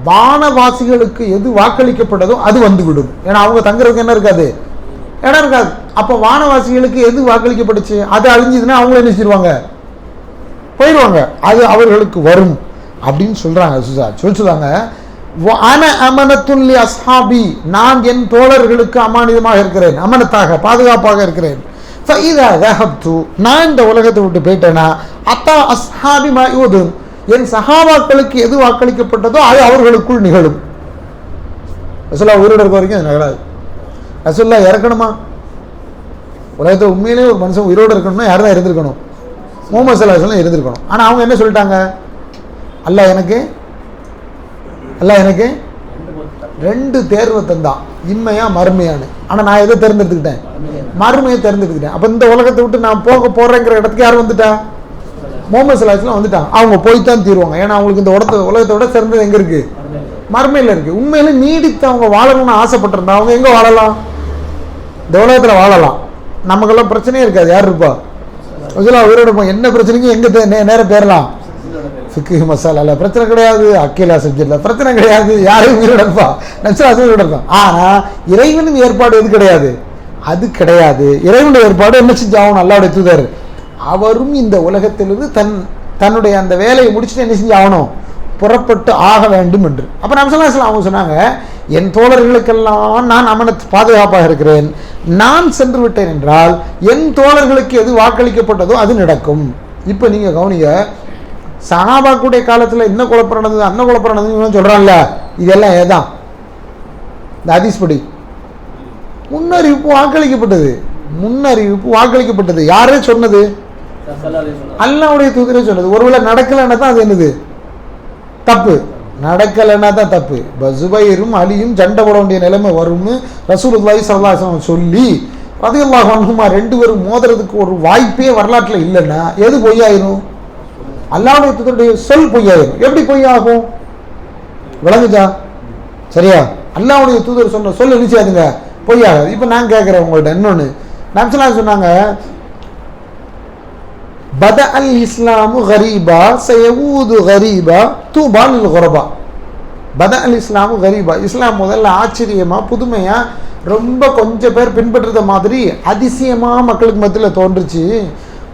வானவாசிகளுக்கு எது வாக்களிக்கப்பட்டதோ அது வந்துவிடும். ஏன்னா அவங்க தங்குறதுக்கு என்ன இருக்காது, இடம் இருக்காது. அப்போ வானவாசிகளுக்கு எது வாக்களிக்கப்பட்டுச்சு அது அழிஞ்சதுன்னா அவங்கள என்ன செஞ்சிருவாங்க, போயிடுவாங்க, அது அவர்களுக்கு வரும் அப்படின்னு சொல்றாங்க. சொல்லுவாங்க, அன அமனத்துல்லி அஸ்ஹாபி, நான் என் தோழர்களுக்கு அமானிதமாக இருக்கிறேன், அமனத்தாக பாதுகாப்பாக இருக்கிறேன். ஃபஇதா தஹப்து, நான் இந்த உலகத்தை விட்டு போயிட்டேன்னா அத்தா அஸ்ஹாபி மா யுஅதூன், என் சஹாபாக்களுக்கு எது வாக்களிக்கப்பட்டதோ அது அவர்களுக்குள் நிகழும். ரசூலுல்லாஹ் உயிரோடு இருக்க வரைக்கும் அது நிகழாது. ரசூலுல்லாஹ் இறக்கணுமா, உலகத்தில் உண்மையிலேயே ஒரு மனுஷன் உயிரோடு இருக்கணும்னா யார் தான் இருந்திருக்கணும், முஹம்மது ஸல்லல்லாஹு அலைஹி வஸல்லம் இருந்திருக்கணும். ஆனால் அவங்க என்ன சொல்லிட்டாங்க, அல்லாஹ் எனக்கு 2 தேர்வை தந்தான், இம்மையா மறுமையானு. ஆனால் நான் எதை தேர்ந்தெடுத்துக்கிட்டேன், மறுமையை தேர்ந்தெடுத்துக்கிட்டேன். அப்போ இந்த உலகத்தை விட்டு நான் போக போறேங்கிற இடத்துக்கு யார் வந்துட்டா, முஹம்மது ஸல்லல்லாஹு அலைஹி வஸல்லம் வந்துட்டாங்க. அவங்க போய்த்தான் தீருவாங்க. ஏன்னா அவங்களுக்கு இந்த உலகத்தை விட சிறந்தது எங்கே இருக்குது, மறுமையில் இருக்குது. உண்மையில நீடித்து அவங்க வாழணும்னு ஆசைப்பட்டிருந்தா அவங்க எங்கே வாழலாம், இந்த உலகத்தில் வாழலாம். நமக்கெல்லாம் பிரச்சனையே இருக்காது. யார் இருப்பா, உயிரோட என்ன பிரச்சனைக்கும் எங்கே நேரம் பேரலாம், ஃபிக்ஹ் மசாலால பிரச்சனை கிடையாது, அக்கீலா சப்ஜெக்ட்ல பிரச்சனை கிடையாது, யாரும் உயிரோட இருப்பா, நபிஸல்லல்லாஹு உயிரோட இருப்பான். ஆனால் இறைவனின் ஏற்பாடு எது கிடையாது, அது கிடையாது. இறைவனுடைய ஏற்பாடு என்ன செஞ்சாகணும், அல்லாஹ்வுடைய தூதர் அவரும் இந்த உலகத்திலிருந்து தன்னுடைய அந்த வேலையை முடிச்சுட்டு என்ன செஞ்சாகணும், புறப்பட்டு ஆக வேண்டும் என்று. அப்போ நபிஸல்லல்லாஹு அலைஹி வஸல்லம் அவங்க சொன்னாங்க, என் தோழர்களுக்கெல்லாம் நான் அமனத் பாதுகாப்பாக இருக்கிறேன், நான் சென்று விட்டேன் என்றால் என் தோழர்களுக்கு எது வாக்களிக்கப்பட்டதோ அது நடக்கும். இப்போ நீங்கள் கவனிங்க, சஹாபாக்குடைய காலத்தில் என்ன குழப்பம் நடந்தது, அன்ன குழப்பம் நடந்ததுன்னு சொல்கிறான்ல, இதெல்லாம் ஏதான் இந்த ஹதீஸ் படி முன்னறிவிப்பு வாக்களிக்கப்பட்டது. யாரே சொன்னது, அல்லாஹ்வுடைய தூதரே சொன்னது. ஒருவேளை நடக்கலைன்னா தான் அது என்னது, தப்பு. நடக்கலைன்னா தான் தப்பு. ஜுபைரும் அலியும் சண்டை போட வேண்டிய நிலைமை வரும்னு ரசூலுல்லாஹி ஸல்லல்லாஹு அலைஹி வஸல்லம் சொல்லி ரலியல்லாஹு அன்ஹுமா 2 பேரும் மோதுறதுக்கு ஒரு வாய்ப்பே வரலாற்றில் இல்லைன்னா எது பொய்யாயிரும், அல்லாஹ்வுடைய தூதருடைய சொல் பொய்யாயிரும். எப்படி பொய்யாகும், விளங்குதா, சரியா? அல்லாஹ்வுடைய தூதர் சொன்ன சொல் நினைச்சாதுங்க பொய்யாகாது. இப்போ நான் கேட்குறேன் உங்கள்கிட்ட இன்னொன்று, நபிஸல்லல்லாஹு சொன்னாங்க, பத அல் இஸ்லாமு கரீபா சயஊது கரீபா தூபா லில் குரபா. பத அல் இஸ்லாமு கரீபா, இஸ்லாம் முதல்ல ஆச்சரியமாக புதுமையாக ரொம்ப கொஞ்சம் பேர் பின்பற்றுற மாதிரி அதிசயமாக மக்களுக்கு மத்தியில் தோன்றுச்சு.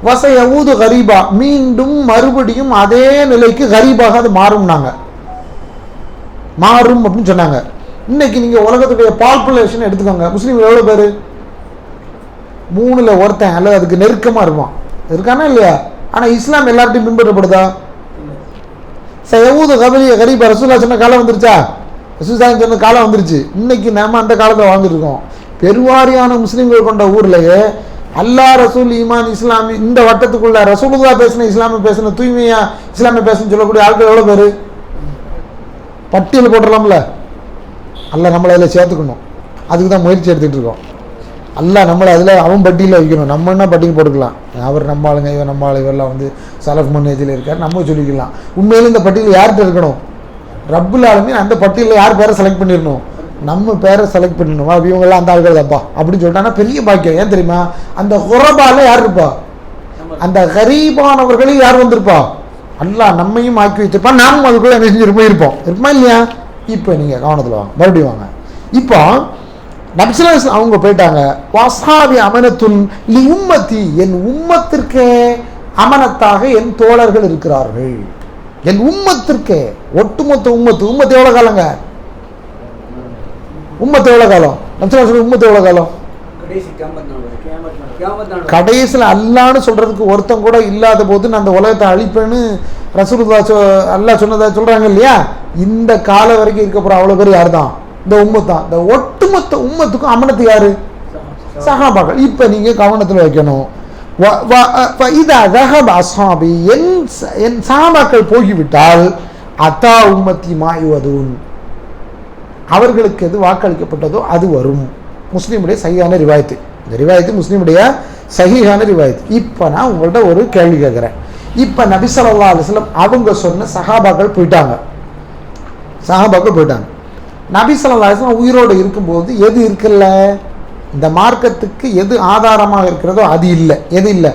வசயஊது கரீபா, மீண்டும் மறுபடியும் அதே நிலைக்கு கரீபாக அது மாறும்னாங்க, மாறும் அப்படின்னு சொன்னாங்க. இன்னைக்கு நீங்கள் உலகத்துடைய பாப்புலேஷன் எடுத்துக்கோங்க, முஸ்லீம் எவ்வளோ பேர்? 3ல் 1 அல்லது அதுக்கு நெருக்கமாக இருப்பான், இருக்கானா இல்லையா? ஆனால் இஸ்லாம் எல்லார்ட்டையும் பின்பற்றப்படுதா? சயஊது கரீபா ரசூலுல்லாஹ் சொன்ன காலம் வந்துருச்சா? ரசூலுல்லாஹ் சொன்ன காலம் வந்துருச்சு. இன்னைக்கு நாம அந்த காலத்தில் வாழ்ந்துருக்கோம். பெருவாரியான முஸ்லீம்கள் கொண்ட ஊர்லேயே அல்லாஹ் ரசூல் ஈமான் இஸ்லாமி இந்த வட்டத்துக்குள்ள ரசூலுல்லாஹ் பேசின இஸ்லாமை பேசின தூய்மையா இஸ்லாமை பேசணும்னு சொல்லக்கூடிய ஆட்கள் எவ்வளோ பேர்? பட்டியல் போட்டுடலாம்ல. அல்லாஹ் நம்மளை அதில் சேர்த்துக்கணும், அதுக்கு தான் முயற்சி எடுத்துகிட்டு இருக்கோம். அல்லாஹ் நம்மளை அதில் அவன் பட்டியலில் வைக்கணும். நம்ம என்ன பட்டியல் போட்டுக்கலாம், அவர் நம்ம ஆளுங்க, இவன் நம்ம ஆளு, இவரெல்லாம் வந்து சலஃப் முன்னேஜில் இருக்கார், நம்ம சொல்லிக்கலாம். உண்மையிலும் இந்த பட்டியல் யார்கிட்ட இருக்கணும்? ரப்புல் ஆலமீன் அந்த பட்டியலில் யார் பேரை செலக்ட் பண்ணிடணும்? நம்ம பேரை செலக்ட் பண்ணிடணும். இவங்கெல்லாம் அந்த ஆள்கள் தப்பா அப்படின்னு சொல்லிட்டாங்கன்னா பெரிய பாக்கியம். ஏன் தெரியுமா? அந்த குரபால யார் இருப்பா? அந்த கரீபானவர்களையும் யார் வந்திருப்பா? அல்லாஹ் நம்மையும் ஆக்கி வச்சிருப்பான், நாமும் அதுக்குள்ள என்ன செஞ்சிருப்போம், இருப்போமா இல்லையா? இப்போ நீங்கள் கவனத்தில் வாங்க, மறுபடியும் வாங்க. இப்போ நபிஸல்லல்லாஹு அவங்க போயிட்டாங்க. வஸ்ஹாபி அமனத்துன் லி உம்மத்தி, என் உம்மத்திற்கே அமனத்தாக என் தோழர்கள் இருக்கிறார்கள். என் உம்மத்திற்கே, ஒட்டுமொத்த உம்மத்து எவ்வளோ காலங்க? உம்மத்து எவ்வளோ காலம்? நபிஸல்லல்லாஹு உம்மத்து எவ்வளோ காலம்? கடைசியில் அல்லான்னு சொல்றதுக்கு ஒருத்தம் கூட இல்லாத போது நான் அந்த உலகத்தை அழிப்பேன்னு ரசூலுல்லாஹ் அல்லாஹ் சொன்னதா சொல்றாங்க இல்லையா? இந்த காலம் வரைக்கும் இருக்க போற அவ்வளோ பேர் யார் தான்? இந்த உம்மத் தான். இந்த ஒட்டுமொத்த உம்மத்துக்கும் அமனத்து யாரு? சஹாபாக்கள். இப்போ நீங்க கவனத்தில் வைக்கணும். என் சஹாபாக்கள் போய்விட்டால் அத்தா உம்மத்தி மாயுவதுன், அவர்களுக்கு எது வாக்களிக்கப்பட்டதோ அது வரும். முஸ்லீமுடைய சஹீஹான ரிவாயத்து, இந்த ரிவாயத்து முஸ்லீமுடைய சஹீஹான ரிவாயத்து. இப்போ நான் உங்கள்கிட்ட ஒரு கேள்வி கேட்குறேன். இப்போ நபி ஸல்லல்லாஹு அலைஹி வஸல்லம் அவங்க சொன்ன சஹாபாக்கள் போயிட்டாங்க. நபி ஸல்லல்லாஹு அலைஹி வஸல்லம் உயிரோடு இருக்கும்போது எது இருக்குல்ல, இந்த மார்க்கத்துக்கு எது ஆதாரமாக இருக்கிறதோ அது இல்லை. எது இல்லை?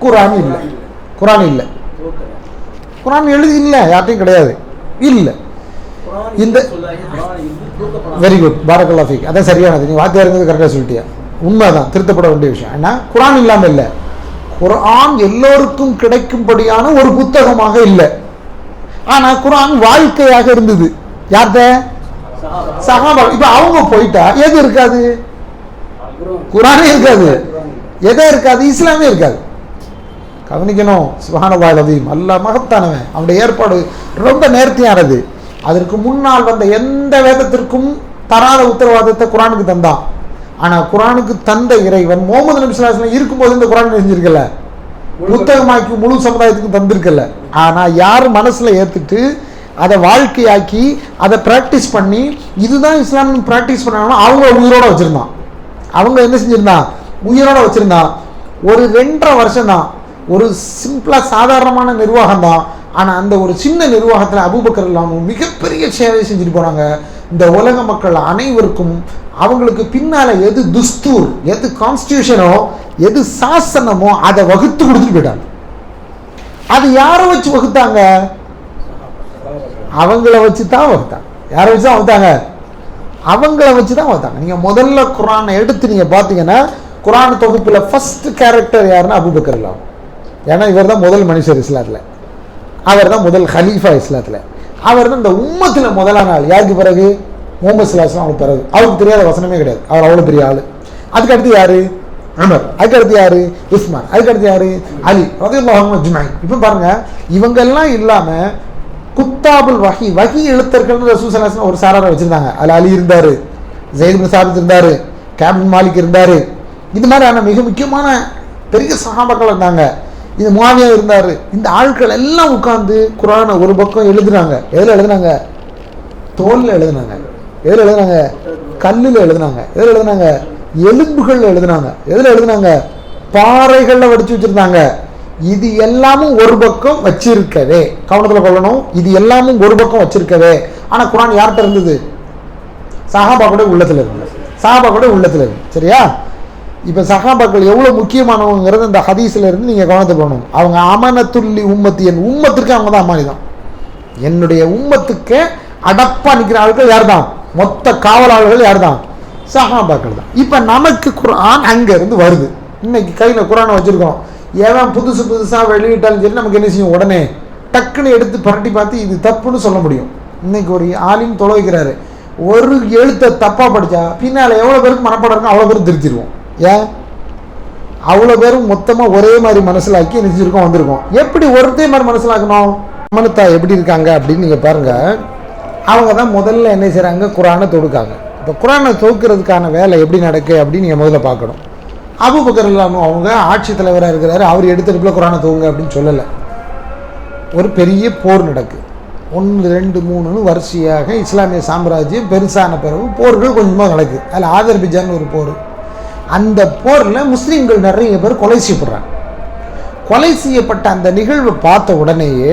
குர்ஆன் இல்லை. குர்ஆன் எழுதி இல்லை, யார்ட்டையும் கிடையாது, இல்லை. இந்த வெரி குட், பாரக்கல்லாஹு ஃபீக், அதான் சரியானது. நீ வார்த்தையாக இருந்தது கரெக்டாக சொல்லிட்டியா, உண்மைதான், திருத்தப்பட வேண்டிய விஷயம். ஏன்னா குர்ஆன் இல்லாமல் இல்லை, குர்ஆன் எல்லோருக்கும் கிடைக்கும்படியான ஒரு புத்தகமாக இல்லை. ஆனால் குர்ஆன் வாழ்க்கையாக இருந்தது. யார்கிட்ட? சஹாபா. இப்போ அவங்க போயிட்டா எது இருக்காது? குர்ஆனே இருக்காது. எதே இருக்காது? இஸ்லாமே இருக்காது. கவனிக்கணும். சுப்ஹானல்லாஹில் அஸீம், அல்லாஹ் மகத்தானவன், அவனுடைய ஏற்பாடு ரொம்ப நேர்த்தியானது. அதற்கு முன்னால் வந்த எந்த வேதத்திற்கும் தராத உத்தரவாதத்தை குர்ஆனுக்கு தந்தான். ஆனால் குர்ஆனுக்கு தந்த இறைவன் முஹம்மது நபி ஸல்லல்லாஹு அலைஹி வஸல்லம் இருக்கும்போது இந்த குர்ஆன் செஞ்சிருக்கல, புத்தகமாக்கி முழு சமுதாயத்துக்கும் தந்திருக்கல. ஆனால் யார் மனசில் ஏற்றுட்டு அதை வாழ்க்கையாக்கி அதை ப்ராக்டிஸ் பண்ணி இதுதான் இஸ்லாம்னு ப்ராக்டிஸ் பண்ணாங்கன்னா அவங்க உயிரோட வச்சுருந்தான். அவங்க என்ன செஞ்சுருந்தான்? உயிரோட வச்சுருந்தான். ஒரு 2.5 வருஷம் தான், ஒரு சிம்பிளாக சாதாரணமான நிர்வாகம் தான். ஆனால் அந்த ஒரு சின்ன நிர்வாகத்தில் அபூபக்கர் இல்லாமல் மிகப்பெரிய சேவை செஞ்சுட்டு போனாங்க. இந்த உலக மக்கள் அனைவருக்கும் அவங்களுக்கு பின்னால் எது துஸ்தூர், எது கான்ஸ்டியூஷனோ, எது சாசனமோ அதை வகுத்து கொடுத்துட்டு போயிட்டாங்க. அது யாரை வச்சு வகுத்தாங்க? அவங்கள வச்சு தான் வகுத்தாங்க. யாரை வச்சு தான் வகுத்தாங்க? அவங்கள வச்சு தான் வகுத்தாங்க. நீங்கள் முதல்ல குர்ஆனை எடுத்து நீங்கள் பார்த்தீங்கன்னா குர்ஆன் தொகுப்பில் ஃபர்ஸ்ட் கேரக்டர் யாருன்னா அபூபக்கர் இல்லாமல். ஏன்னா இவர் தான் முதல் மனுஷர் இஸ்லாத்தில், அவர் தான் முதல் ஹலீஃபா இஸ்லாத்தில், அவர் தான் இந்த உம்மத்தில் முதலான ஆள். யாருக்கு பிறகு? முஹம்மது ஸல்லல்லாஹு அலைஹி வஸல்லம் அவருக்கு பிறகு. அவருக்கு தெரியாத வசனமே கிடையாது, அவர் அவ்வளோ பெரிய ஆள். அதுக்கு அடுத்து யாரு? உமர். அதுக்கு அடுத்து யாரு? உஸ்மான். அதுக்கு அடுத்து யாரு? அலி ரலியல்லாஹு அன்ஹு அஜ்மஈன். இப்போ பாருங்க, இவங்கெல்லாம் இல்லாமல் குத்தாபுல் வஹி, வஹி எழுத்தர்கள் ரசூல் ஸல்லல்லாஹு அலைஹி வஸல்லம் ஒரு சாராரை வச்சிருந்தாங்க. அதில் அலி இருந்தார், ஸைத் பின் சாபித் இருந்தார், கஅப் பின் மாலிக் இருந்தார். இது மாதிரியான மிக முக்கியமான பெரிய சஹாபாக்கள் இருந்தாங்க. இது முஆவியா இருந்தார். இந்த ஆட்கள் எல்லாம் உட்கார்ந்து குர்ஆனை ஒரு பக்கம் எழுதுனாங்க. எதில் எழுதுனாங்க? தோலில் எழுதுனாங்க. எதில் எழுதுனாங்க? கல்லில் எழுதுனாங்க. எதில் எழுதுனாங்க? எலும்புகளில் எழுதுனாங்க. எதில் எழுதுனாங்க? பாறைகளில் வடிச்சு வச்சிருந்தாங்க. இது எல்லாமும் ஒரு பக்கம் வச்சிருக்கவே, கவனத்தில் கொள்ளணும், இது எல்லாமும் ஒரு பக்கம் வச்சிருக்கவே. ஆனால் குர்ஆன் யார்கிட்ட இருந்தது? சஹாபாக்களுடைய உள்ளத்தில் இருந்தது. சஹாபாக்களுடைய உள்ளத்தில் இருந்தது. சரியா? இப்போ சஹாபாக்கள் எவ்வளோ முக்கியமானவங்கிறது இந்த ஹதீஸில் இருந்து நீங்கள் கவனத்தை போகணும். அவங்க அமனத்துள்ளி உம்மத்து, என் உம்மத்திற்கு அவங்க தான் அமானி தான். என்னுடைய உம்மத்துக்கு அடப்பா நிற்கிற ஆட்கள் யார் தான்? மொத்த காவலாளர்கள் யார் தான்? சஹாபாக்கள் தான். இப்போ நமக்கு குர்ஆன் அங்கேருந்து வருது. இன்னைக்கு கையில் குர்ஆனை வச்சுருக்கோம். ஏன் புதுசு புதுசாக வெளியிட்டாலும் சரி நமக்கு என்ன செய்யும், உடனே டக்குன்னு எடுத்து புரட்டி பார்த்து இது தப்புன்னு சொல்ல முடியும். இன்னைக்கு ஒரு ஆலிம் தொலை வைக்கிறாரு, ஒரு எழுத்தை தப்பாக படித்தா பின்னால் எவ்வளோ பேருக்கு மனப்பாடம் இருக்கும் அவ்வளோ பேரும் திருத்திடுவோம். ஏன் அவ்வளோ பேரும் மொத்தமாக ஒரே மாதிரி மனசிலாக்கி நினைச்சிருக்கோம் வந்திருக்கோம். எப்படி ஒருத்தே மாதிரி மனசிலாக்கணும்? அமனத்தா எப்படி இருக்காங்க அப்படின்னு நீங்கள் பாருங்கள். அவங்க தான் முதல்ல என்ன செய்கிறாங்க, குர்ஆனை தொடுக்காங்க. இப்போ குர்ஆனை தொகுக்கிறதுக்கான வேலை எப்படி நடக்கு அப்படின்னு நீங்கள் முதல்ல பார்க்கணும். அபூபக்கர் இல்லாமல் அவங்க ஆட்சி தலைவராக இருக்கிறாரு, அவர் எடுத்தெடுப்பில் குர்ஆனை தொகுங்க அப்படின்னு சொல்லலை. ஒரு பெரிய போர் நடக்கு, 1 2 3ன்னு வரிசையாக இஸ்லாமிய சாம்ராஜ்யம் பெருசான பிறகு போர்கள் கொஞ்சமாக நடக்குது. அதில் ஆதர்பிஜான்னு ஒரு போர். அந்த போரில் முஸ்லீம்கள் நிறைய பேர் கொலை செய்யப்படுறாங்க. கொலை செய்யப்பட்ட அந்த நிகழ்வை பார்த்த உடனேயே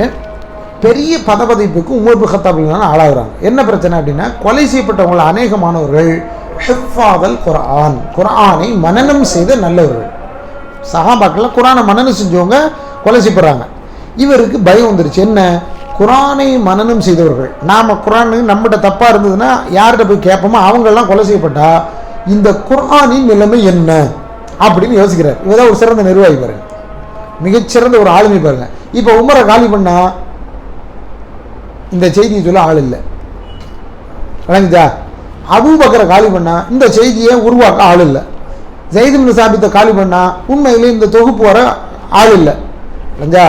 பெரிய பதபதிப்புக்கு உமர் பின் கத்தாப் ஆளாகிறாங்க. என்ன பிரச்சனை அப்படின்னா, கொலை செய்யப்பட்டவங்கள அநேகமானவர்கள் ஹிஃபாதல் குர்ஆன், குர்ஆனை மனனம் செய்த நல்லவர்கள். சஹாபாக்கள் குர்ஆனை மனனம் செஞ்சவங்க கொலை செய்யப்படுறாங்க. இவருக்கு பயம் வந்துருச்சு. என்ன, குர்ஆனை மனனம் செய்தவர்கள், நாம் குர்ஆன் நம்மகிட்ட தப்பாக இருந்ததுன்னா யார்கிட்ட போய் கேட்போமோ அவங்கெல்லாம் கொலை செய்யப்பட்டா இந்த குர்ஆனின் நிலைமை என்ன அப்படின்னு யோசிக்கிறார். இவதான் ஒரு சிறந்த நிர்வாகி பாருங்க, மிகச்சிறந்த ஒரு ஆளுமை பாருங்க. இப்போ உமரை காலி பண்ணா இந்த செய்தியை சொல்ல ஆள் இல்லை, விளங்குதா? அபூபக்கரை காலி பண்ணா இந்த செய்தியை உருவாக்க ஆள் இல்லை. ஸைத் இப்னு சாபித்தை காலி பண்ணா உண்மையிலே இந்த தொகுப்பு வர ஆள் இல்லை, விளங்கா?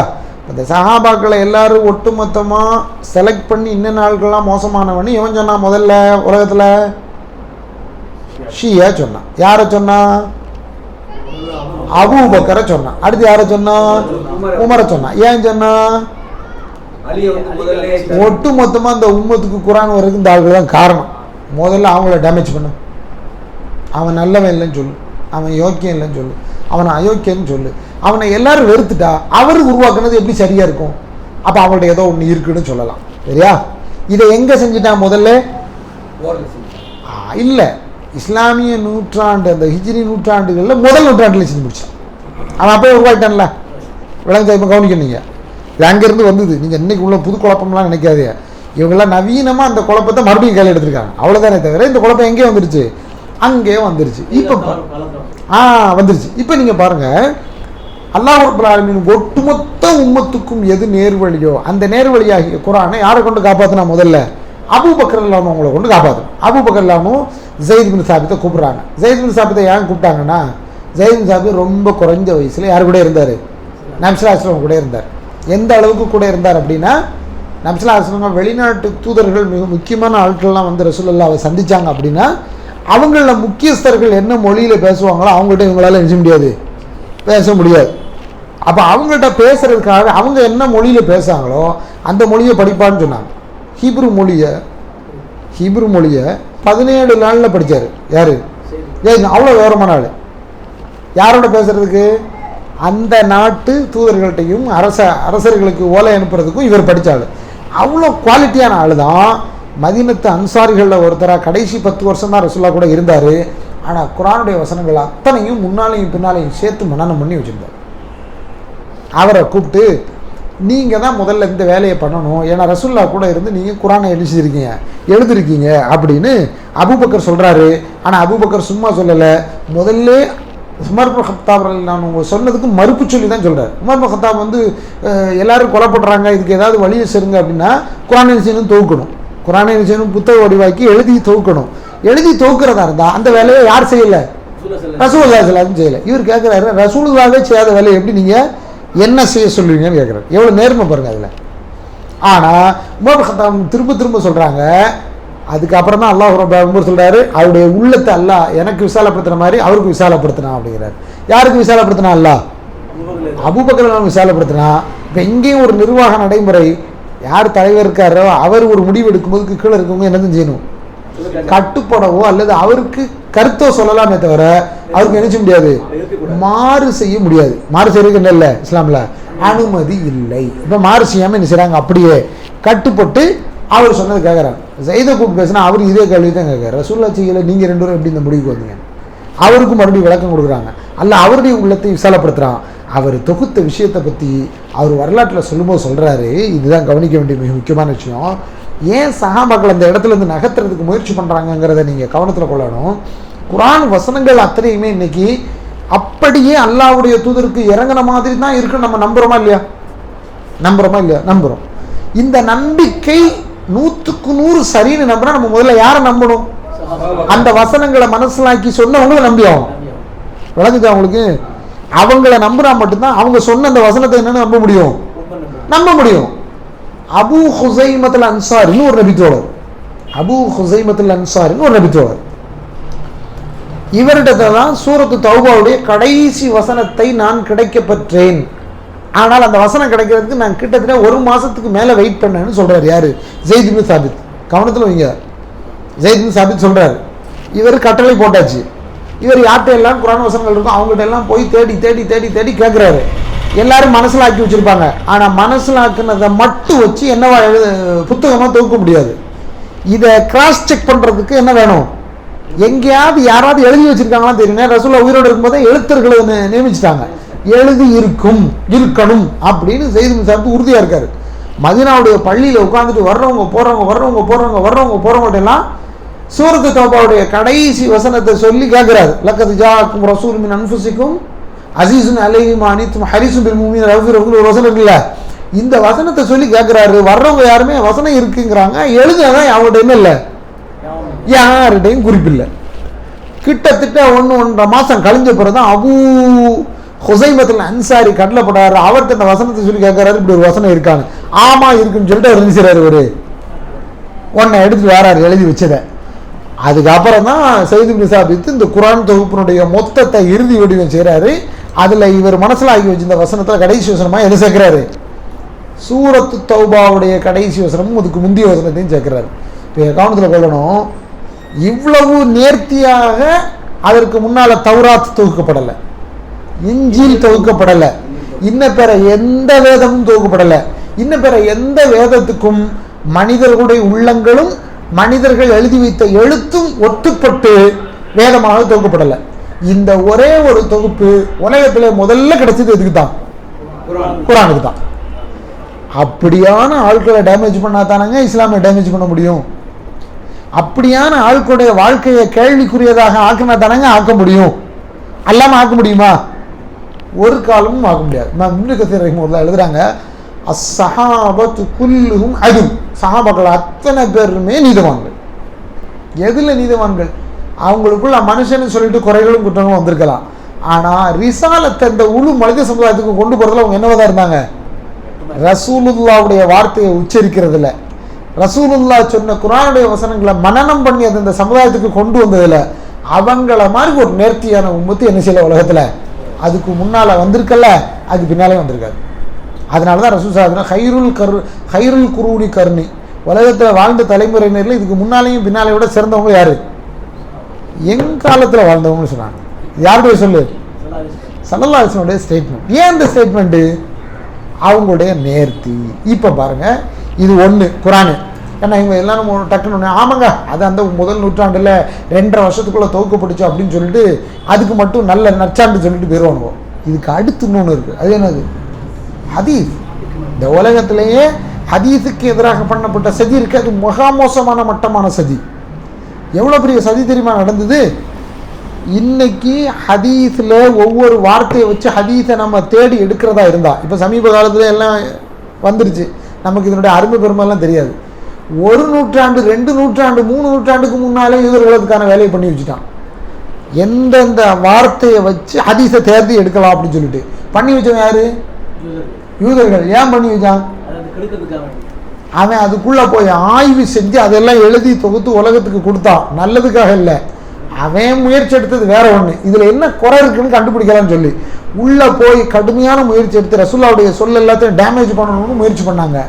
இந்த சஹாபாக்களை எல்லாரும் ஒட்டுமொத்தமாக செலக்ட் பண்ணி இன்ன நாட்கள்லாம் மோசமானவன்னு இவன் சொன்னான். முதல்ல உலகத்தில் ஷியா சொன்னான். யாரை சொன்னா? அபூபக்கரை சொன்னான். அடுத்து யாரை சொன்னா? உமரை சொன்னான். ஏன் சொன்னா? ஒட்டு மொத்தமா அந்த உம்மத்துக்கு குர்ஆன் வரைக்கும் இந்த ஆள்கள் தான் காரணம். முதல்ல அவங்கள டேமேஜ் பண்ண, அவன் நல்லவன் இல்லைன்னு சொல்லு, அவன் யோக்கியம் இல்லைன்னு சொல்லு, அவனை அயோக்கியன்னு சொல்லு, அவனை எல்லாரும் வெறுத்துட்டா அவர் உருவாக்குனது எப்படி சரியா இருக்கும்? அப்போ அவங்கள்ட்ட ஏதோ ஒன்று இருக்குன்னு சொல்லலாம், சரியா? இதை எங்க செஞ்சுட்டான்? முதல்ல இல்லை, இஸ்லாமிய நூற்றாண்டு அந்த ஹிஜ்ரி நூற்றாண்டுகளில் முதல் நூற்றாண்டில் செஞ்சு முடிச்சான். அவன் அப்போ உருவாக்கிட்டான்ல, விளங்க. இப்போ கவனிக்கணுங்க, இது அங்கேருந்து வந்தது. நீங்கள் இன்னைக்கு உள்ள புது குழப்பம்லாம் நினைக்காதே. இவங்கெல்லாம் நவீனமாக அந்த குழப்பத்தை மறுபடியும் கையில் எடுத்திருக்காங்க, அவ்வளோதானே தவிர இந்த குழப்பம் எங்கே வந்துருச்சு? அங்கே வந்துருச்சு. இப்போ வந்துருச்சு. இப்போ நீங்கள் பாருங்கள், அல்லாஹ் ரப்பல் ஆலமீன் ஒட்டுமொத்த உம்மத்துக்கும் எது நேர்வழியோ அந்த நேர்வழியாகிய குர்ஆனை யாரை கொண்டு காப்பாற்றினா? முதல்ல அபூபக்கர் இல்லாமல் அவங்கள கொண்டு காப்பாற்றணும். அபூபக்கர் இல்லாமல் ஸைத் இப்னு சாபித்தை கூப்பிட்றாங்க. ஸைத் இப்னு சாபித்தை ஏன் கூப்பிட்டாங்கன்னா, ஸைத் இப்னு சாபித் ரொம்ப குறைஞ்ச வயசில் யார் கூட இருந்தார்? நபி ஸல்லல்லாஹு அலைஹி வஸல்லம் கூட இருந்தார். எந்த அளவுக்கு கூட இருந்தார் அப்படின்னா, நபி ஸல்லல்லாஹு அலைஹி வஸல்லம் வெளிநாட்டு தூதர்கள் மிக முக்கியமான ஆட்கள்லாம் வந்து ரசூலுல்லாஹ்வை சந்திச்சாங்க அப்படின்னா அவங்கள முக்கியஸ்தர்கள் என்ன மொழியில் பேசுவாங்களோ அவங்கள்ட்ட இவங்களால நினைச்ச முடியாது, பேச முடியாது. அப்போ அவங்கள்ட்ட பேசுறதுக்காக அவங்க என்ன மொழியில் பேசுகிறாங்களோ அந்த மொழியை படிப்பான்னு சொன்னாங்க. ஹீப்ரு மொழியை 17 நாளில் படித்தார். யார்? அவ்வளோ விவரமான ஆள். யாரோட பேசுறதுக்கு? அந்த நாட்டு தூதர்கள்ட்டையும் அரசர்களுக்கு ஓலை அனுப்புறதுக்கும் இவர் படித்தாள். அவ்வளோ குவாலிட்டியான ஆள் தான். மதீனத்து அன்சாரிகளில் ஒருத்தராக கடைசி 10 வருஷம் தான் ரசூல்லா கூட இருந்தார். ஆனால் குர்ஆனுடைய வசனங்கள் அத்தனையும் முன்னாலையும் பின்னாலையும் சேர்த்து மனனம் பண்ணி வச்சுருந்தார். அவரை கூப்பிட்டு, நீங்கள் தான் முதல்ல இந்த வேலையை பண்ணணும், ஏன்னா ரசூல்லா கூட இருந்து நீங்கள் குர்ஆனை எழுதிருக்கீங்க அப்படின்னு அபூபக்கர் சொல்கிறாரு. ஆனால் அபூபக்கர் சும்மா சொல்லலை, முதல்ல உமர் பின் கத்தாப் நான் உங்க சொன்னதுக்கு மறுப்பு சொல்லி தான் சொல்கிறார். உமர் பின் கத்தாப் வந்து எல்லாரும் கொலைப்படுறாங்க, இதுக்கு ஏதாவது வழியை செய்யுங்க அப்படின்னா குர்ஆனை செய்யணும், தொகுக்கணும். குர்ஆனை செய்யணும், புத்தக வடிவாக்கி எழுதி தொகுக்கணும். எழுதி தொகுக்கிறதா இருந்தால் அந்த வேலையை யார் செய்யலை? ரசூலுல்லாஹி ஸல்லல்லாஹு அலைஹி வஸல்லம் செய்யலை. இவர் கேட்குறாரு, ரசூலுல்லாஹே செய்யாத வேலையை எப்படி நீங்கள் என்ன செய்ய சொல்லுவீங்கன்னு கேட்குறாரு. எவ்வளோ நேர்மை பாருங்க அதில். ஆனால் உமர் பின் கத்தாப் திரும்ப சொல்கிறாங்க. அதுக்கப்புறம் தான் அல்லாஹ் ரப்பல் சொல்கிறாரு, அவருடைய உள்ளத்தை அல்லாஹ் எனக்கு விசாலப்படுத்துகிற மாதிரி அவருக்கு விசாலப்படுத்தினா அப்படிங்கிறார். யாருக்கு விசாலப்படுத்தினா? அல்லாஹ் அபூபக்கர் விசாலப்படுத்தினா. இப்போ இங்கேயும் ஒரு நிர்வாக நடைமுறை, யார் தலைவர் இருக்காரோ அவர் ஒரு முடிவு எடுக்கும்போது கீழே இருக்கவங்க என்னதும் செய்யணும், கட்டுப்படவோ அல்லது அவருக்கு கருத்தோ சொல்லலாமே தவிர அவருக்கு நினைச்ச முடியாது, மாறு செய்ய முடியாது. மாறு செய்யறதுக்கு என்ன இல்லை, இஸ்லாமில் அனுமதி இல்லை. இப்போ மாறு செய்யாமல் என்ன செய்கிறாங்க, அப்படியே கட்டுப்பட்டு அவர் சொன்னது கேட்குறாங்க. ஸைதை கூப்பிட்டு பேசினா அவர் இதே கேள்வி தான் கேட்குறாரு, ரசூலுல்லாஹ் செய்யலை, நீங்கள் 2 பேரும் எப்படி இந்த முடிவுக்கு வந்தீங்க? அவருக்கும் மறுபடியும் விளக்கம் கொடுக்குறாங்க. அல்ல அவருடைய உள்ளத்தை விசாலப்படுத்துகிறான். அவர் தொகுத்த விஷயத்தை பற்றி அவர் வரலாற்றில் சொல்லும்போது சொல்கிறாரு, இதுதான் கவனிக்க வேண்டிய மிக முக்கியமான விஷயம். ஏன் சஹாபாக்கள் அந்த இடத்துலேருந்து நகர்த்துறதுக்கு முயற்சி பண்ணுறாங்கங்கிறத நீங்கள் கவனத்தில் கொள்ளணும். குர்ஆன் வசனங்கள் அத்தனையுமே இன்னைக்கு அப்படியே அல்லாஹ்வுடைய தூதருக்கு இறங்கின மாதிரி தான் இருக்குன்னு நம்ம நம்புகிறோமா இல்லையா? நம்புகிறோம். இந்த நம்பிக்கை 100க்கு 100 சரின்னு நம்புறா நம்ம முதல்ல யாரை நம்பணும்? அந்த வசனங்களை மனசிலாக்கி சொன்னவங்களை நம்பி ஆகும். விளங்குதா உங்களுக்கு? அவங்கள நம்புறா மட்டும்தான் அவங்க சொன்ன அந்த வசனத்தை என்னன்னு நம்ப முடியும். அபூ ஹுஸைமத்துல் அன்சாரின்னு ஒரு நபித்தோழர். இவரிடத்துல தான் சூரத்து தௌபாவுடைய கடைசி வசனத்தை நான் கிடைக்க பெற்றேன். ஆனால் அந்த வசனம் கிடைக்கிறதுக்கு நான் கிட்டத்தட்ட 1 மாசத்துக்கு மேல வெயிட் பண்ணேன்னு சொல்றாரு. யாரு? ஸைத் இப்னு சாபித். கவனத்தில் வைங்க. ஸைத் இப்னு சாபித் சொல்றாரு, இவர் கட்டளை போட்டாச்சு. இவர் யார்கிட்ட எல்லாம் குர்ஆன் வசனங்கள் இருக்கும் அவங்ககிட்ட எல்லாம் போய் தேடி கேட்கிறாரு. எல்லாரும் மனசுல ஆக்கி வச்சிருப்பாங்க. ஆனா மனசுல ஆக்குனதை மட்டும் வச்சு என்னவா புத்தகமா தொகுக்க முடியாது. இதை கிராஸ் செக் பண்றதுக்கு என்ன வேணும்? எங்கேயாவது யாராவது எழுதி வச்சிருக்காங்களா தெரியும். ரசூலுல்லாஹ் உயிரோடு இருக்கும்போதே எழுத்தர்களை நியமிச்சிட்டாங்க. எழுதி இருக்கணும் அப்படின்னு ஸைத் சாப்பிட்டு உறுதியா இருக்காரு. மதீனாவுடைய பள்ளியில உட்கார்ந்துட்டு வர்றவங்க போறவங்க எல்லாம் சூரத்து தௌபாவுடைய கடைசி வசனத்தை சொல்லி கேட்கிறாரு. லக்கத் ஜாஅக்கும் ரசூலுன் மின் அன்ஃபுசிக்கும் அஸீஸுன் அலைஹி மா அனித்தும் ஹரீஸுன் பில் முஃமினீன ரഊஃபுர் ரஹீம் ஒரு வசனம் இருக்குல்ல, இந்த வசனத்தை சொல்லி கேட்கிறாரு. வர்றவங்க யாருமே வசனம் இருக்குங்கிறாங்க, எழுதுனதான் அவங்கள்ட்ட என்ன இல்லை, யார்கிட்டையும் குறிப்பில்லை. கிட்டத்தட்ட 1.5 மாசம் கழிஞ்ச பிறகுதான் அபூ ஹுஸைமத்துல் அன்சாரி கடலப்படாரு. அவர்கிட்ட இந்த வசனத்தை சொல்லி கேட்கிறாரு, இப்படி ஒரு வசனம் இருக்காங்க. ஆமா இருக்குன்னு சொல்லிட்டு அவர் இருந்துச்சாரு. ஒரு ஒன்றை எடுத்துட்டு வராரு எழுதி வச்சதை. அதுக்கப்புறம் தான் ஸைத் இப்னு சாபித் இந்த குர்ஆன் தொகுப்பினுடைய மொத்தத்தை இறுதி வடிவம் செய்கிறாரு. அதில் இவர் மனசில் ஆகி வச்சிருந்த வசனத்தில் கடைசி வசனமாக எது சேர்க்கிறாரு? சூரத்து தௌபாவுடைய கடைசி வசனமும் அதுக்கு முந்தைய வசனத்தையும் சேர்க்கிறாரு. இப்போ கவனத்தில் கொள்ளணும், இவ்வளவு நேர்த்தியாக அதற்கு முன்னால் தௌராத் தொகுக்கப்படலை, இன்ஜீல் தொகுக்கப்படலை, இன்னும் பிற எந்த வேதமும் தொகுக்கப்படலை. இன்னும் பிற எந்த வேதத்துக்கும் மனிதர்களுடைய உள்ளங்களும் மனிதர்கள் எழுதி வைத்த எழுத்தும் ஒத்துப்பட்டு வேதமாக தொகுக்கப்படலை. இந்த ஒரே ஒரு தொகுப்பு உலகத்திலே முதல்ல கிடைச்சது எதுக்கு தான்? குர்ஆனுக்கு தான். அப்படியான ஆட்களை டேமேஜ் பண்ணா தானங்க இஸ்லாமை டேமேஜ் பண்ண முடியும். அப்படியான ஆட்களுடைய வாழ்க்கையை கேள்விக்குரியதாக ஆக்கினா தானங்க ஆக்க முடியும். அல்லாம ஆக்க முடியுமா? ஒரு காலமும் ஆக்க முடியாது. நான் இப்னு கஸீர் ரஹிமஹுல்லாஹ் எழுதுறாங்க, அஸ்ஸஹாபத்து குல்லுஹும் அதுல், சஹாபாக்கள் அத்தனை பேருமே நீதவான்கள். எதுல நீதவான்கள்? அவங்களுக்குள்ள மனுஷன்னு சொல்லிட்டு குறைகளும் குற்றங்களும் வந்திருக்கலாம். ஆனா ரிசாலத்தை இந்த முழு மனித சமுதாயத்துக்கு கொண்டு போறதுல அவங்க என்னவா இருந்தாங்க? ரசூலுல்லாவுடைய வார்த்தையை உச்சரிக்கிறதுல, ரசூலுல்லாஹ் சொன்ன குர்ஆனுடைய வசனங்களை மனனம் பண்ணி அதை இந்த சமுதாயத்துக்கு கொண்டு வந்ததுல அவங்கள மாதிரி ஒரு நேர்த்தியான உம்மத்து என்ன செய்யல உலகத்துல அதுக்கு முன்னால வந்திருக்கல, அதுக்கு பின்னாலே வந்திருக்காது. அதனால தான் ரசூல் ஸல்லல்லாஹு ஹைருல் குரூனி கர்னி, உலகத்தில் வாழ்ந்த தலைமுறையினரில் இதுக்கு முன்னாலேயும் பின்னாலே விட சிறந்தவங்க யாரு? எங்காலத்தில் வாழ்ந்தவங்கன்னு சொன்னாங்க. யாருடைய சொல்லு? ஸல்லல்லாஹு அலைஹி வஸல்லம் ஸ்டேட்மெண்ட். ஏன் இந்த ஸ்டேட்மெண்ட்டு? அவங்களுடைய நேர்த்தி. இப்போ பாருங்க, இது ஒன்று குர்ஆனு. ஏன்னா இவங்க எல்லாரும் டக்குன்னு ஒன்று ஆமாங்க அது அந்த முதல் நூற்றாண்டில் 2.5 வருஷத்துக்குள்ளே துவக்கப்பட்டுச்சு அப்படின்னு சொல்லிட்டு அதுக்கு மட்டும் நல்ல நற்சான்று சொல்லிட்டு போயிடுவானுங்க. இதுக்கு அடுத்து இன்னொன்று இருக்குது. அது என்னது? ஹதீஸ். இந்த உலகத்திலேயே ஹதீஸுக்கு எதிராக பண்ணப்பட்ட சதி இருக்கு, அது மகா மோசமான மட்டமான சதி. எவ்வளோ பெரிய சதி தெரியுமா நடந்தது? இன்னைக்கு ஹதீஸில் ஒவ்வொரு வார்த்தையை வச்சு ஹதீஸை நம்ம தேடி எடுக்கிறதா இருந்தா, இப்போ சமீப காலத்தில் எல்லாம் வந்துருச்சு, நமக்கு இதனுடைய அருமை பெருமைலாம் தெரியாது. 1 நூற்றாண்டு 2 நூற்றாண்டு 3 நூற்றாண்டுக்கு முன்னாலே யூதர்களுக்கான வேலையை பண்ணி வச்சுட்டான். எந்தெந்த வார்த்தையை வச்சு ஹதீஸை தேர்ந்து எடுக்கலாம் அப்படின்னு சொல்லிட்டு பண்ணி வச்சவன் யாரு? யூதர்கள். ஏன் பண்ணி வச்சான்? அவன் அதுக்குள்ள போய் ஆய்வு செஞ்சு அதெல்லாம் எழுதி தொகுத்து உலகத்துக்கு கொடுத்தான், நல்லதுக்காக இல்லை. அவன் முயற்சி எடுத்தது வேற ஒன்று, இதுல என்ன குறை இருக்குன்னு கண்டுபிடிக்கலாம்னு சொல்லி உள்ள போய் கடுமையான முயற்சி எடுத்து ரசூலுல்லாஹ்வுடைய சொல் எல்லாத்தையும் டேமேஜ் பண்ணணும்னு முயற்சி பண்ணாங்க.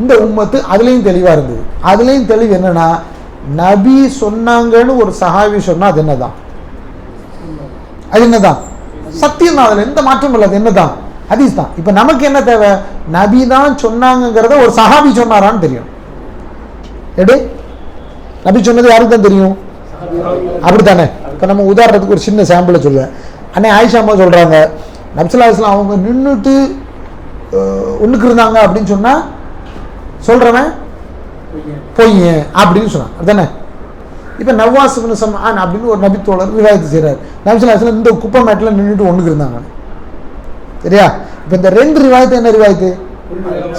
இந்த உம்மத்து அதுலேயும் தெளிவாக இருந்தது. அதுலேயும் தெளிவு என்னன்னா, நபி சொன்னாங்கன்னு ஒரு சஹாபி சொன்னா அது என்னதான்? அது என்னதான்? சத்தியம் தான், அதில் எந்த மாற்றமும் இல்லை. அது என்னதான்? ஹதீஸ் தான். இப்போ நமக்கு என்ன தேவை? நபி தான் சொன்னாங்கிறத ஒரு சஹாபி சொன்னாரான்னு தெரியும். எடு, நபி சொன்னது யாருக்கு தான் தெரியும்? அப்படித்தானே? இப்போ நம்ம உதாரணத்துக்கு ஒரு சின்ன சாம்பிளை சொல்லுவேன். அன்னை ஆயிஷா அம்மா சொல்கிறாங்க, நபி ஸல்லல்லாஹு அலைஹி வஸல்லம் அவங்க நின்றுட்டு ஒன்றுக்கு இருந்தாங்க அப்படின்னு சொன்னால் சொல்கிறவன் பொய்ய அப்படின்னு சொன்னான். அதுதானே? இப்போ நவாஸ் இப்னு சம்ஆன் அப்படின்னு ஒரு நபித்தோழர் ரிவாயத்து செய்கிறார், நபி ஸல்லல்லாஹு அலைஹி வஸல்லம் இந்த குப்பை மேட்டில் நின்றுட்டு ஒன்றுக்கு இருந்தாங்க. சரியா? இப்போ இந்த 2 ரிவாயத்து என்ன ரிவாயத்து?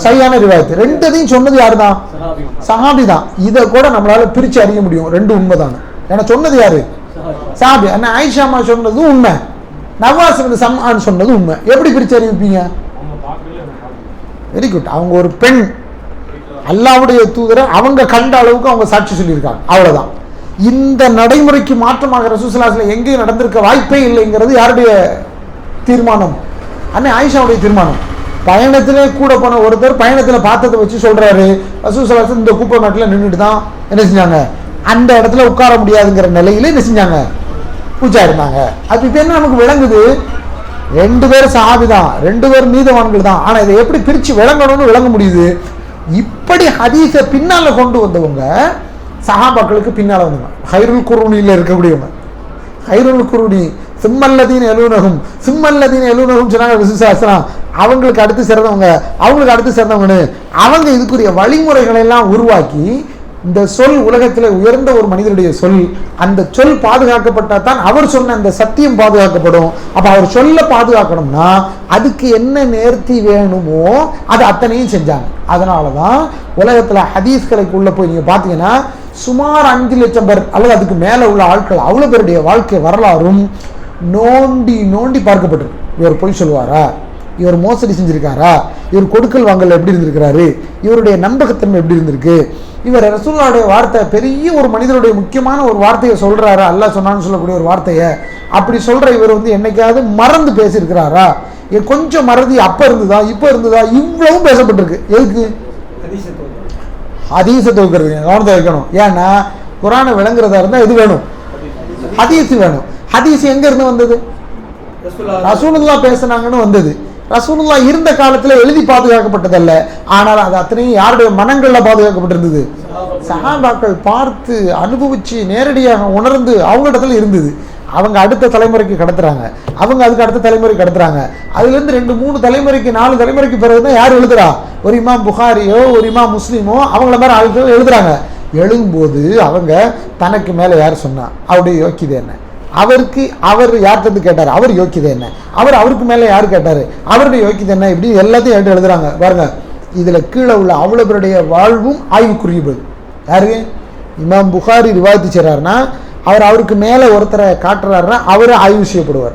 சரியான ரிவாயத்து. 2த்தையும் சொன்னது யாரு தான்? சஹாபி தான். இதை கூட நம்மளால பிரித்து அறிய முடியும், 2 உண்மை தானே. ஏன்னா சொன்னது யாரு? சஹாபி. அண்ணா ஆயிஷா அம்மா சொன்னதும் உண்மை, நவாஸ் இப்னு சம்ஆன் சொன்னது உண்மை. எப்படி பிரித்து அறிவிப்பீங்க? Very good. அவங்க ஒரு பெண், அல்லாஹ்வுடைய தூதரை அவங்க கண்ட அளவுக்கு அவங்க சாட்சி சொல்லியிருக்காங்க, அவ்வளவுதான். இந்த நடைமுறைக்கு மாற்றமாக ரசூலுல்லாஹி ஸல்லல்லாஹு அலைஹி வஸல்லம் எங்கேயும் நடந்திருக்க வாய்ப்பே இல்லைங்கிறது யாருடைய தீர்மானம்? அன்னை ஆயிஷாவுடைய தீர்மானம். பயணத்திலே கூட போன ஒருத்தர் பயணத்தில் பார்த்ததை வச்சு சொல்றாரு, ரசூலுல்லாஹி ஸல்லல்லாஹு அலைஹி வஸல்லம் இந்த குப்பை மேட்டில் நின்றுட்டு தான் என்ன செஞ்சாங்க, அந்த இடத்துல உட்கார முடியாதுங்கிற நிலையில என்ன செஞ்சாங்க, பூஜா இருந்தாங்க. அது இப்போ என்ன நமக்கு விளங்குது? 2 பேர் சஹாபி தான், 2 பேர் நீதவான்கள் தான். ஆனால் இதை எப்படி பிரித்து விளங்கணும்னு விளங்க முடியுது? இப்படி ஹதீஸை பின்னால கொண்டு வந்தவங்க சஹாபாக்களுக்கு பின்னால வந்தவங்க, ஹைருல் குரூனியில் இருக்கக்கூடியவங்க. ஹைருல் குரூனி சிம்மல்லதீன் எழுநகும் சொன்னாங்க ரசூலுல்லாஹி ஸல்லல்லாஹு அலைஹி வஸல்லம். அவங்களுக்கு அடுத்து சிறந்தவங்க, அவங்களுக்கு அடுத்து சிறந்தவங்கன்னு அவங்க இதுக்குரிய வழிமுறைகளை எல்லாம் உருவாக்கி, இந்த சொல் உலகத்தில் உயர்ந்த ஒரு மனிதனுடைய சொல், அந்த சொல் பாதுகாக்கப்பட்டால் தான் அவர் சொன்ன அந்த சத்தியம் பாதுகாக்கப்படும். அப்போ அவர் சொல்ல பாதுகாக்கணும்னா அதுக்கு என்ன நேர்த்தி வேணுமோ அது அத்தனையும் செஞ்சாங்க. அதனால தான் உலகத்தில் ஹதீஸ்களுக்கு உள்ள போய் நீங்கள் பார்த்தீங்கன்னா சுமார் 5 லட்சம் பேர் அல்லது அதுக்கு மேலே உள்ள ஆட்கள் அவ்வளோ பேருடைய வாழ்க்கை வரலாறும் நோண்டி நோண்டி பார்க்கப்பட்டிருக்கு. இவர் பொய் சொல்லுவாரா, இவர் மோசடி செஞ்சிருக்காரா, இவர் கொடுக்கல் வாங்கல் எப்படி இருந்திருக்கிறாரு, இவருடைய நம்பகத்தன்மை எப்படி இருந்திருக்கு, இவர் ரசூலுல்லாஹ்வுடைய வார்த்தை பெரிய ஒரு மனிதனுடைய முக்கியமான ஒரு வார்த்தையை சொல்றாரா, அல்லாஹ் சொன்னான்னு சொல்லக்கூடிய ஒரு வார்த்தையை அப்படி சொல்ற இவர் என்னைக்காவது மறந்து பேசியிருக்கிறாரா, கொஞ்சம் மறதி அப்ப இருந்ததா இப்ப இருந்ததா, இவ்வளவும் பேசப்பட்டிருக்கு. எதுக்கு? ஹதீஸை தொகுக்கிறது. கவனத்தை வைக்கணும். ஏன்னா குர்ஆனை விளங்குறதா இருந்தா எது வேணும்? ஹதீஸ் வேணும். ஹதீஸ் எங்க இருந்து வந்தது? ரசூலுல்லாஹ் பேசினாங்கன்னு வந்தது. ரசூலுல்லாஹ் இருந்த காலத்துல எழுதி பாதுகாக்கப்பட்டதல்ல, ஆனால் அது அத்தனையும் யாருடைய மனங்கள்ல பாதுகாக்கப்பட்டிருந்தது? சஹாபாக்கள் பார்த்து அனுபவிச்சு நேரடியாக உணர்ந்து அவங்க இடத்துல இருந்தது. அவங்க அடுத்த தலைமுறைக்கு கடத்துறாங்க, அவங்க அதுக்கு அடுத்த தலைமுறை கடத்துறாங்க. அதுல இருந்து 2, 3 தலைமுறைக்கு 4 தலைமுறைக்கு பிறகுதான் யார் எழுதுறா? ஒரு இமாம் புகாரியோ ஒரு இமாம் முஸ்லிமோ அவங்கள மாதிரி ஆட்கள் எழுதுறாங்க. எழுதும்போது அவங்க தனக்கு மேல யார் சொன்னா, அவருடைய யோக்கியதை என்ன, அவர் யார்கிட்ட கேட்டார், அவர் யோக்கியதை என்ன, அவருக்கு மேல யார் கேட்டாரு, அவருடைய யோக்கியதை என்ன, இப்படி எல்லாத்தையும் எடுத்து எழுதுறாங்க. பாருங்க, இதுல கீழே உள்ள அவ்வளவு பேருடைய வாழ்வும் ஆய்வுக்குரியது. யாரு? இமாம் புகாரி ரிவாயத்து செய்றாருன்னா அவருக்கு மேல ஒருத்தரை காட்டுறாருன்னா அவரை ஆய்வு செய்யப்படுவார்.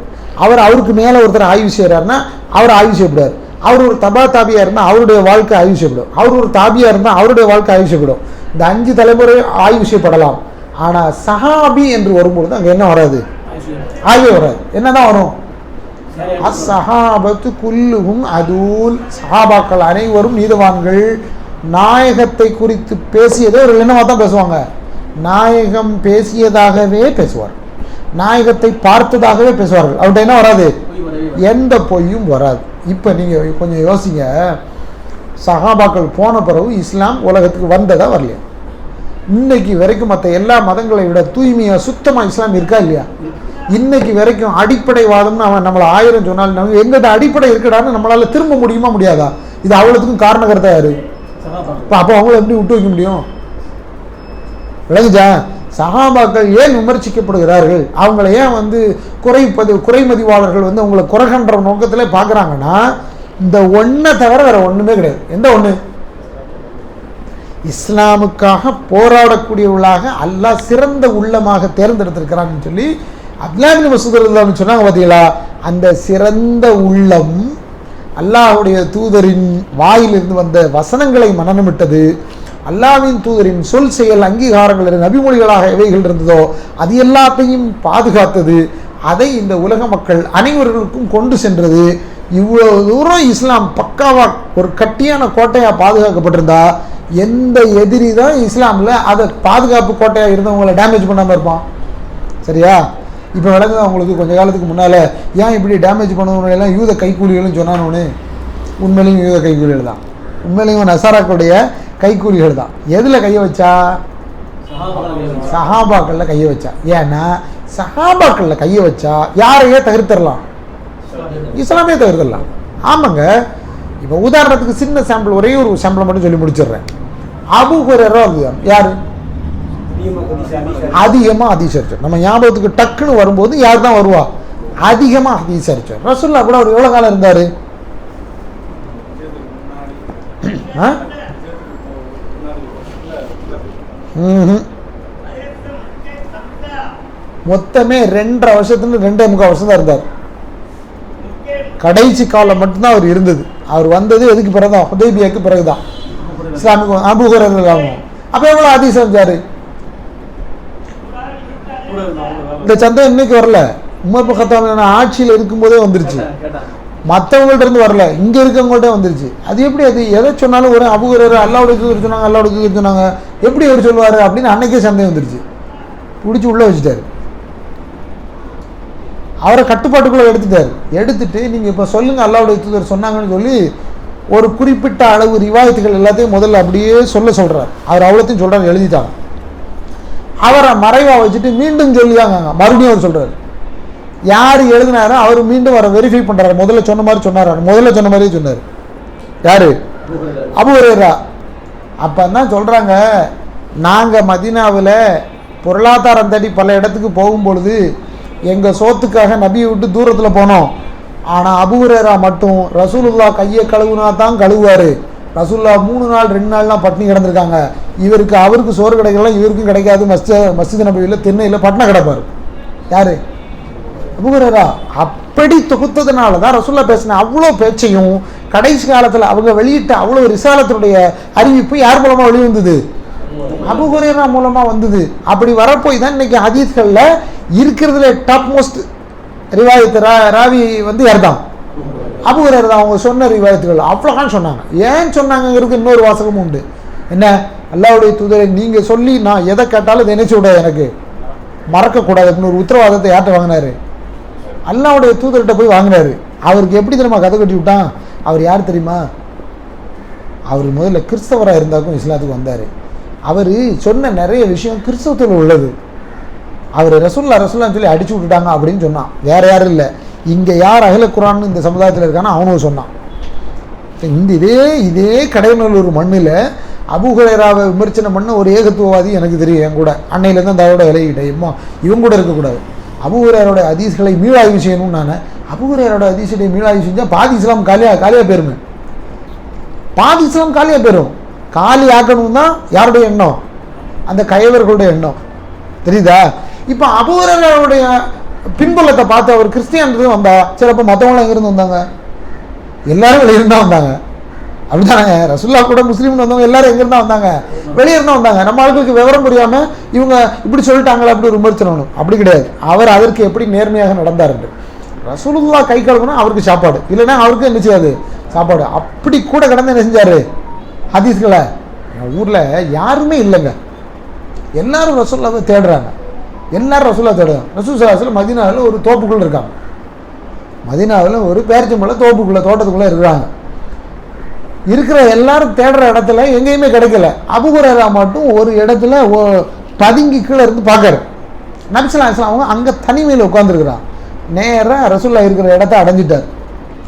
அவருக்கு மேல ஒருத்தரை ஆய்வு செய்யறாருன்னா அவர் ஆய்வு செய்யப்படுவார். அவர் ஒரு தாபியா இருந்தா அவருடைய வாழ்க்கை ஆய்வு செய்யப்படும். அவர் ஒரு தாபியா இருந்தா அவருடைய வாழ்க்கை ஆய்வு செய்யப்படும். இந்த 5 தலைமுறை ஆய்வு செய்யப்படலாம். ஆனா சஹாபி என்று வரும்பொழுது அங்க என்ன வராது? ஆய்வு வராது. என்னதான் வரும்? அஸ்ஸஹாபத்து குல்லுஹும் அதூல். சஹாபாக்கள் அனைவரும் நீதவான்கள். நாயகத்தை குறித்து பேசியதே ஒரு என்னவா தான் பேசுவாங்க, நாயகம் பேசியதாகவே பேசுவார், நாயகத்தை பார்த்ததாகவே பேசுவார்கள். அவர்கிட்ட என்ன வராது? எந்த பொய்யும் வராது. இப்போ நீங்க கொஞ்சம் யோசிங்க, சஹாபாக்கள் போன பிறகு இஸ்லாம் உலகத்துக்கு வந்ததா வரலையா? இன்னைக்கு வரைக்கும் மற்ற எல்லா மதங்களை விட தூய்மையா சுத்தமா இஸ்லாம் இருக்கா இல்லையா? இன்னைக்கு வரைக்கும் அடிப்படைவாதம்னு அவன் நம்மளை 1000 சொன்னாலும் எங்கிட்ட அடிப்படை இருக்கடான்னு நம்மளால திரும்ப முடியுமா முடியாதா? இது அவ்வளவுக்கும் காரணகர்த்தா யாரு? அப்போ அவங்கள எப்படி விட்டு வைக்க முடியும்? விளங்குச்சா? சஹாபாக்கள் ஏன் விமர்சிக்கப்படுகிறார்கள், அவங்கள ஏன் குறைமதிவாளர்கள் அவங்களை குறைகன்ற நோக்கத்தில் பார்க்குறாங்கன்னா, இந்த ஒன்றை தவிர வேற ஒன்றுமே கிடையாது. எந்த ஒன்று? இஸ்லாமுக்காக போராடக்கூடியவர்களாக அல்லாஹ் சிறந்த உள்ளமாக தேர்ந்தெடுத்திருக்கிறான்னு சொல்லி அப்துல்லாஹ் இப்னு மஸ்ஊத் ரலியல்லாஹு சொன்னாங்க. பார்த்தீங்களா? அந்த சிறந்த உள்ளம் அல்லாஹ்வுடைய தூதரின் வாயிலிருந்து வந்த வசனங்களை மனனமிட்டது, அல்லாஹ்வின் தூதரின் சொல் செயல் அங்கீகாரங்கள் நபிமொழிகளாக எவைகள் இருந்ததோ அது எல்லாத்தையும் பாதுகாத்தது. அதை இந்த உலக மக்கள் அனைவர்களுக்கும் கொண்டு சென்றது. இவ்வளவு தூரம் இஸ்லாம் பக்காவா ஒரு கட்டியான கோட்டையா பாதுகாக்கப்பட்டிருந்தா எந்த எதிரி தான் இஸ்லாம்ல அதை பாதுகாப்பு கோட்டையா இருந்தவங்களை டேமேஜ் பண்ணாம இருப்பான்? சரியா? இப்போ விளங்குதா உங்களுக்கு? கொஞ்ச காலத்துக்கு முன்னால ஏன் இப்படி டேமேஜ் பண்ணவங்க எல்லாம் யூத கைக்கூலிகளும் சொன்னானோன்னு? உண்மையிலையும் யூத கைக்கூலிகள் தான், உண்மையிலையும் நசாராக்களுடைய கைக்கூலிகள் தான். எதுல கையை வச்சா? சஹாபாக்கள்ல கையை வச்சா. ஏன்னா சஹாபாக்கள்ல கையை வச்சா யாரையே தவிர்த்திடலாம், இஸ்லாமே தவிர்த்திடலாம். ஆமாங்க. இப்போ உதாரணத்துக்கு சின்ன சாம்பிள், ஒரே ஒரு சாம்பிளை மட்டும் சொல்லி முடிச்சிடுறேன். அபூ ஹுரைரா யாரு அதிகமா ஹதீஸ், நம்ம ஞாபகத்துக்கு டக்குன்னு வரும்போது யார் தான் வருவா, அதிகமா ஹதீஸ் அறிவிச்சார். ரசூலுல்லாஹ் கூட அவர் எவ்வளவு காலம் இருந்தாரு? மொத்தமே 2.5 வருஷத்துல 2.25 வருஷம் தான் இருந்தார். கடைசி காலம் மட்டும்தான் அவர் இருந்தது. அவர் வந்தது எதுக்கு பிறகுதான், ஹுதைபியாவுக்கு பிறகுதான் இஸ்லாமிக் அபூ ஹுரைரா. அப்ப எவ்வளவு ஹதீஸ் அறிவிச்சாரு? இந்த சந்தேகம் இன்னைக்கு வரல, உமர் பின் கத்தாப் ஆட்சியில் இருக்கும்போதே வந்துருச்சு. மற்றவங்கள்ட்ட இருந்து வரல, இங்க இருக்கவங்கள்ட்ட வந்துருச்சு. அது எப்படி, அது எதை சொன்னாலும் ஒரு அபூ ஹுரைரா அல்லாஹ்வுடைய தூதர் சொன்னாங்க, அல்லாஹ்வுடைய தூதர் சொன்னாங்க, எப்படி அவர் சொல்லுவாரு அப்படின்னு அன்னைக்கே சந்தேகம் வந்துருச்சு. பிடிச்சி உள்ள வச்சுட்டாரு, அவரை கட்டுப்பாட்டுக்குள்ள எடுத்துட்டு நீங்க இப்ப சொல்லுங்க அல்லாஹ்வுடைய தூதர் சொன்னாங்கன்னு சொல்லி ஒரு குறிப்பிட்ட அளவு ரிவாயத்துகள் எல்லாத்தையும் முதல்ல அப்படியே சொல்றாரு. அவர் அவ்வளோத்தையும் சொல்றாரு, எழுதிட்டாங்க. அவரை மறைவா வச்சுட்டு மீண்டும் சொல்லிதாங்க மறுபடியும் அவர் சொல்றாரு. யார் எழுதினாரோ அவர் மீண்டும் அவரை வெரிஃபை பண்றாரு. முதல்ல சொன்ன மாதிரியே சொன்னார். யாரு? அபூ ஹுரைரா. அப்பதான் சொல்றாங்க, நாங்க மதீனாவில் பொருளாதாரம் தேடி பல இடத்துக்கு போகும் பொழுது எங்க சோத்துக்காக நபியை விட்டு தூரத்துல போனோம். ஆனா அபூ ஹுரைரா மட்டும் ரசூலுல்லாஹ் கையை கழுவுனா தான் கழுவுவாரு. ரசூலுல்லாஹ் 3 நாள் 2 நாள்லாம் பட்டினி கிடந்திருக்காங்க. அவருக்கு சோறு கிடைக்கலாம், இவருக்கும் கிடைக்காது. மஸ்ஜித் நபவியில் திண்ணையில் பட்டின கிடப்பாரு. யாரு? அபூ ஹுரைரா. அப்படி தொகுத்ததுனால தான் ரசூலுல்லாஹ் பேசின அவ்வளோ பேச்சையும் கடைசி காலத்தில் அவங்க வெளியிட்ட அவ்வளோ ரிசாலத்தினுடைய அறிவிப்பு யார் மூலமா வெளிவந்தது? அபூ ஹுரைரா மூலமா வந்தது. அப்படி வரப்போய் தான் இன்னைக்கு ஹதீஸ்கள்ல இருக்கிறதுல டாப் மோஸ்ட் ரிவாயத்து ராவி யார் தான்? அபூ ஹுரைரா தான். அவங்க சொன்ன ரிவாயத்துகள் அவ்வளோதான் சொன்னாங்க. ஏன் சொன்னாங்கிறது இன்னொரு வாசகமும் உண்டு. என்ன? அல்லாஹ்வுடைய தூதரை நீங்க சொல்லி நான் எதை கேட்டாலும் இதை நினைச்சு விட எனக்கு மறக்கக்கூடாது அப்படின்னு ஒரு உத்தரவாதத்தை யார்கிட்ட வாங்கினாரு? அல்லாஹ்வுடைய தூதர்கிட்ட போய் வாங்கினாரு. அவருக்கு எப்படி தெரியுமா கதை கட்டி விட்டான்? அவர் யார் தெரியுமா? அவர் முதல்ல கிறிஸ்தவராக இருந்தாக்கும் இஸ்லாத்துக்கு வந்தார். அவர் சொன்ன நிறைய விஷயம் கிறிஸ்தவத்தில் உள்ளது. அவர் ரசூலுல்லாஹ் சொல்லி அடிச்சு விட்டுட்டாங்க அப்படின்னு சொன்னான். வேற யாரும் இல்லை, இங்கே யார் அகில குர்ஆன் இந்த சமுதாயத்தில் இருக்கானோ அவனும் சொன்னான். இதே கடைநல்லூர் மண்ணில் அபூ ஹுரைராவை விமர்சனம் பண்ண ஒரு ஏகத்துவவாதி எனக்கு தெரியும். என் கூட அன்னையிலேருந்து அந்த அதோட விலகிட்டேன். இவங்க கூட இருக்கக்கூடாது. அபூ ஹுரைராவோட ஹதீஸ்களை மீளாய்வு செய்யணும்னு நான். அபூ ஹுரைராவோட ஹதீஸுடைய மீளாய்வு செஞ்சால் பாதி இஸ்லாம் காலியாக போயிருமே. பாதி இஸ்லாம் காலியாக போயிடும். காலி ஆக்கணும் தான் யாருடைய எண்ணம்? அந்த கயவர்களுடைய எண்ணம். தெரியுதா? இப்போ அபூ ஹுரைராவுடைய பின்புலத்தை பார்த்து அவர் கிறிஸ்டியானிட்டு வந்தா சிலப்போ மற்றவங்களும் எங்கிருந்து வந்தாங்க? எல்லாரும் வெளியிருந்தா வந்தாங்க. அப்படிதானங்க? ரசூலுல்லாஹ் கூட முஸ்லீம்னு வந்தவங்க எல்லாரும் எங்கிருந்தா வந்தாங்க? வெளியே இருந்தா வந்தாங்க. நம்ம ஆளுக்கு விவரம் புரியாம இவங்க இப்படி சொல்லிட்டாங்களா அப்படி ஒரு விமர்சனம். அப்படி கிடையாது. அவர் அதற்கு எப்படி நேர்மையாக நடந்தார். ரசூலுல்லாஹ் கை கழுவுனா அவருக்கு சாப்பாடு, இல்லைன்னா அவருக்கு என்ன செய்யாது சாப்பாடு. அப்படி கூட கடந்து என்ன செஞ்சாரு? ஹதீஸ்களை ஊர்ல யாருமே இல்லைங்க, எல்லாரும் ரசூலுல்லாஹ்வை தேடுறாங்க. எல்லாரும் ரசூலுல்லாஹ் தேடுறாங்க. ரசூல் ஸல்லல்லாஹு அலைஹி வஸல்லம் மதீனாவில் ஒரு தோப்புக்குள்ள இருக்காங்க. மதீனாவில் ஒரு பேரிச்சம்பழம் தோட்டத்துக்குள்ள இருக்கிறாங்க. இருக்கிற எல்லாரும் தேடுற இடத்துல எங்கேயுமே கிடைக்கல. அபூ ஹுரைரா மட்டும் ஒரு இடத்துல பதுங்கி கீழே இருந்து பார்க்கறாரு. நபி ஸல்லல்லாஹு அலைஹி வஸல்லம் அவங்க அங்கே தனிமையில் உட்காந்துருக்கிறான். நேராக ரசூலுல்லாஹ் இருக்கிற இடத்த அடைஞ்சிட்டார்.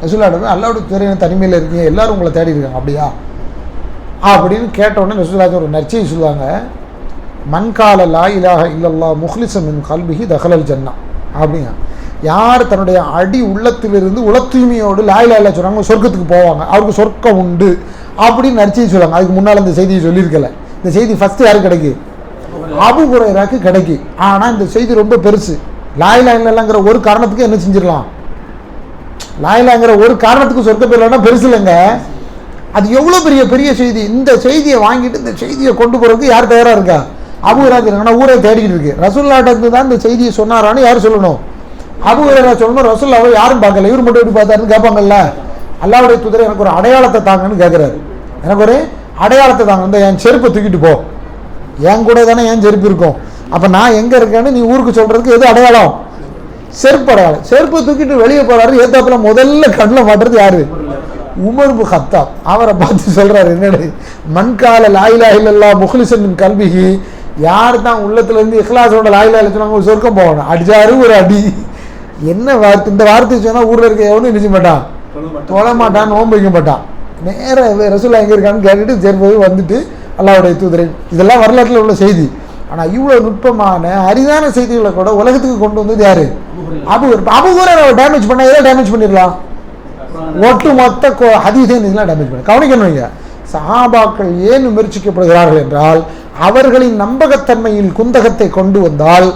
ரசூலுல்லாஹ் அல்லாஹ்வுடைய தூதரே தனிமையில் இருக்கீங்க, எல்லாரும் உங்களை தேடி இருக்காங்க அப்படியா அப்படின்னு கேட்டவுடனே ரசூலுல்லாஹ் ஒரு நற்செய்தி சொல்லுவாங்க. மன்கால லா இலாஹ இல்லல்லாஹ் முஹ்லிஸன் மின் கல்பிஹி தஹலல் ஜன்னா அப்படிங்க. யார் தன்னுடைய அடி உள்ளத்திலிருந்து உள தூய்மையோடு லா இலாஹ இல்லல்லாஹ் சொல்றாங்க சொர்க்கத்துக்கு போவாங்க, அவருக்கு சொர்க்கம் உண்டு அப்படின்னு நற்செய்தி சொல்லுவாங்க. அதுக்கு முன்னால் இந்த செய்தியை சொல்லியிருக்கல. இந்த செய்தி ஃபர்ஸ்ட் யாருக்கு கிடைக்கு? அபூ ஹுரைராக்கு கிடைக்கு. ஆனால் இந்த செய்தி ரொம்ப பெருசு. லா இலாஹ இல்லல்லாஹ்ங்கிற ஒரு காரணத்துக்கு என்ன செஞ்சிடலாம்? லா இலாஹங்கிற ஒரு காரணத்துக்கு சொர்க்கம் பெறலன்னா பெருசு இல்லைங்க. அது எவ்வளோ பெரிய செய்தி. இந்த செய்தியை வாங்கிட்டு இந்த செய்தியை கொண்டு போகிறதுக்கு யார் தயாராக இருக்கா? அபூ ஹுரைரா இருக்காங்கன்னா ஊரை தேடிக்கிட்டு இருக்கு. ரசூலுல்லாஹ்ட்ட இருந்து தான் இந்த செய்தியை சொன்னாரான்னு யார் சொல்லணும்? அபூ ஹுரைரா சொல்லணும். ரசூலுல்லாஹ்வை யாரும் பார்க்கல, இவர் மட்டும் எப்படி பார்த்தாருன்னு கேட்பாங்கல்ல. அல்லாஹ்வுடைய தூதரே எனக்கு ஒரு அடையாளத்தை தாங்கன்னு கேட்குறாரு. எனக்கு ஒரு அடையாளத்தை தாங்க, இந்த என் செருப்பை தூக்கிட்டு போ. என் கூட தானே என் செருப்பு இருக்கும். அப்போ நான் எங்கே இருக்கேன்னு நீ ஊருக்கு சொல்கிறதுக்கு எது அடையாளம்? செருப்பு அடையாளம். செருப்பை தூக்கிட்டு வெளியே போகிறாரு. ஏத்தாப்புல முதல்ல கண்ணில் மாட்டுறது யாரு? Umar bin Khattab. அவரை பார்த்து சொல்றாரு, என்னடு மன்கால லா இலாஹ இல்லல்லாஹ் முஹ்லிஸன் மின் கல்பிஹி, யார் தான் உள்ளத்துலேருந்து இஹ்லாஸோட லாயிலா சொன்னாங்க ஒரு சொர்க்கம் போகணும், அடிச்சாரு ஒரு அடி. என்ன வார்த்தை, இந்த வார்த்தை சொன்னால் ஊரில் இருக்க எவனும் நினைச்ச மாட்டான், தொழ மாட்டான், நோன்பு வைக்க மாட்டான். நேராக ரசூலுல்லாஹ் எங்கே இருக்கான்னு கேட்டுட்டு சேர்ப்பது வந்துட்டு அல்லாஹ்வுடைய தூதரை. இதெல்லாம் வரலாற்றில் உள்ள செய்தி. ஆனால் இவ்வளோ நுட்பமான அரிதான செய்திகளை கூட உலகத்துக்கு கொண்டு வந்தது யாரு? அபூ ஹுரைரா டேமேஜ் பண்ண எதை டேமேஜ் பண்ணிடலாம்? ஒட்டு மொத்த ஹதீஸையும் இதெல்லாம் டேமேஜ் பண்ண. கவனிக்கணுங்க, சஹாபாக்கள் ஏன் விமர்சிக்கப்படுகிறார்கள் என்றால் அவர்களின் நம்பகத்தன்மையில் குந்தகத்தை கொண்டு வந்தால்,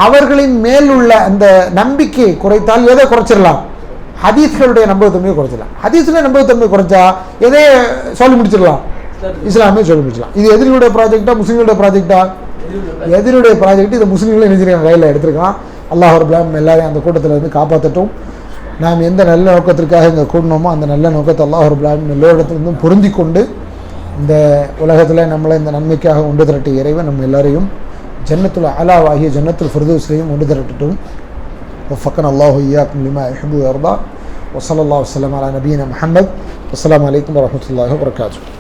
அவர்களின் மேல் உள்ள அந்த நம்பிக்கையை குறைத்தால் எதை குறைச்சிடலாம்? ஹதீஸ்களுடைய நம்பகத்தன்மையை குறைச்சிடலாம். ஹதீஸில் நம்பகத்தன்மை குறைச்சா எதை சொல்லி முடிச்சிடலாம்? இஸ்லாமே சொல்லி முடிச்சிடலாம். இது எதிரியுடைய ப்ராஜெக்டா முஸ்லீம்களுடைய ப்ராஜெக்டா? எதிரியுடைய ப்ராஜெக்ட். இதை முஸ்லீம்களும் நினைச்சிருக்காங்க, கையில் எடுத்துருக்கான். அல்லாஹ் ரப்பல் எல்லாரையும் அந்த கூட்டத்தில் இருந்து காப்பாற்றட்டும். நாம் எந்த நல்ல நோக்கத்திற்காக இங்கே கூடணுமோ அந்த நல்ல நோக்கத்தை அல்லாஹ் ரப்பல் எல்லோரிடத்திலிருந்தும் பொருந்தி கொண்டு இந்த உலகத்தில் நம்மளை இந்த நன்மைக்காக ஒன்று திரட்டிய இறைவன் நம்ம எல்லாரையும் ஜன்னத்துல் அலாவாகிய ஜன்னத்துல் ஃபிர்தௌஸ்லையும் ஒன்று திரட்டட்டும். வஃபக்கன அல்லாஹு இய்யாக்கும் லிமா யுஹிப்பு வயர்தா. வஸல்லல்லாஹு வஸல்லம் அலா நபியினா முஹம்மத். அஸ்ஸலாமு அலைக்கும் வரஹ்மத்துல்லாஹி வபரகாத்துஹு.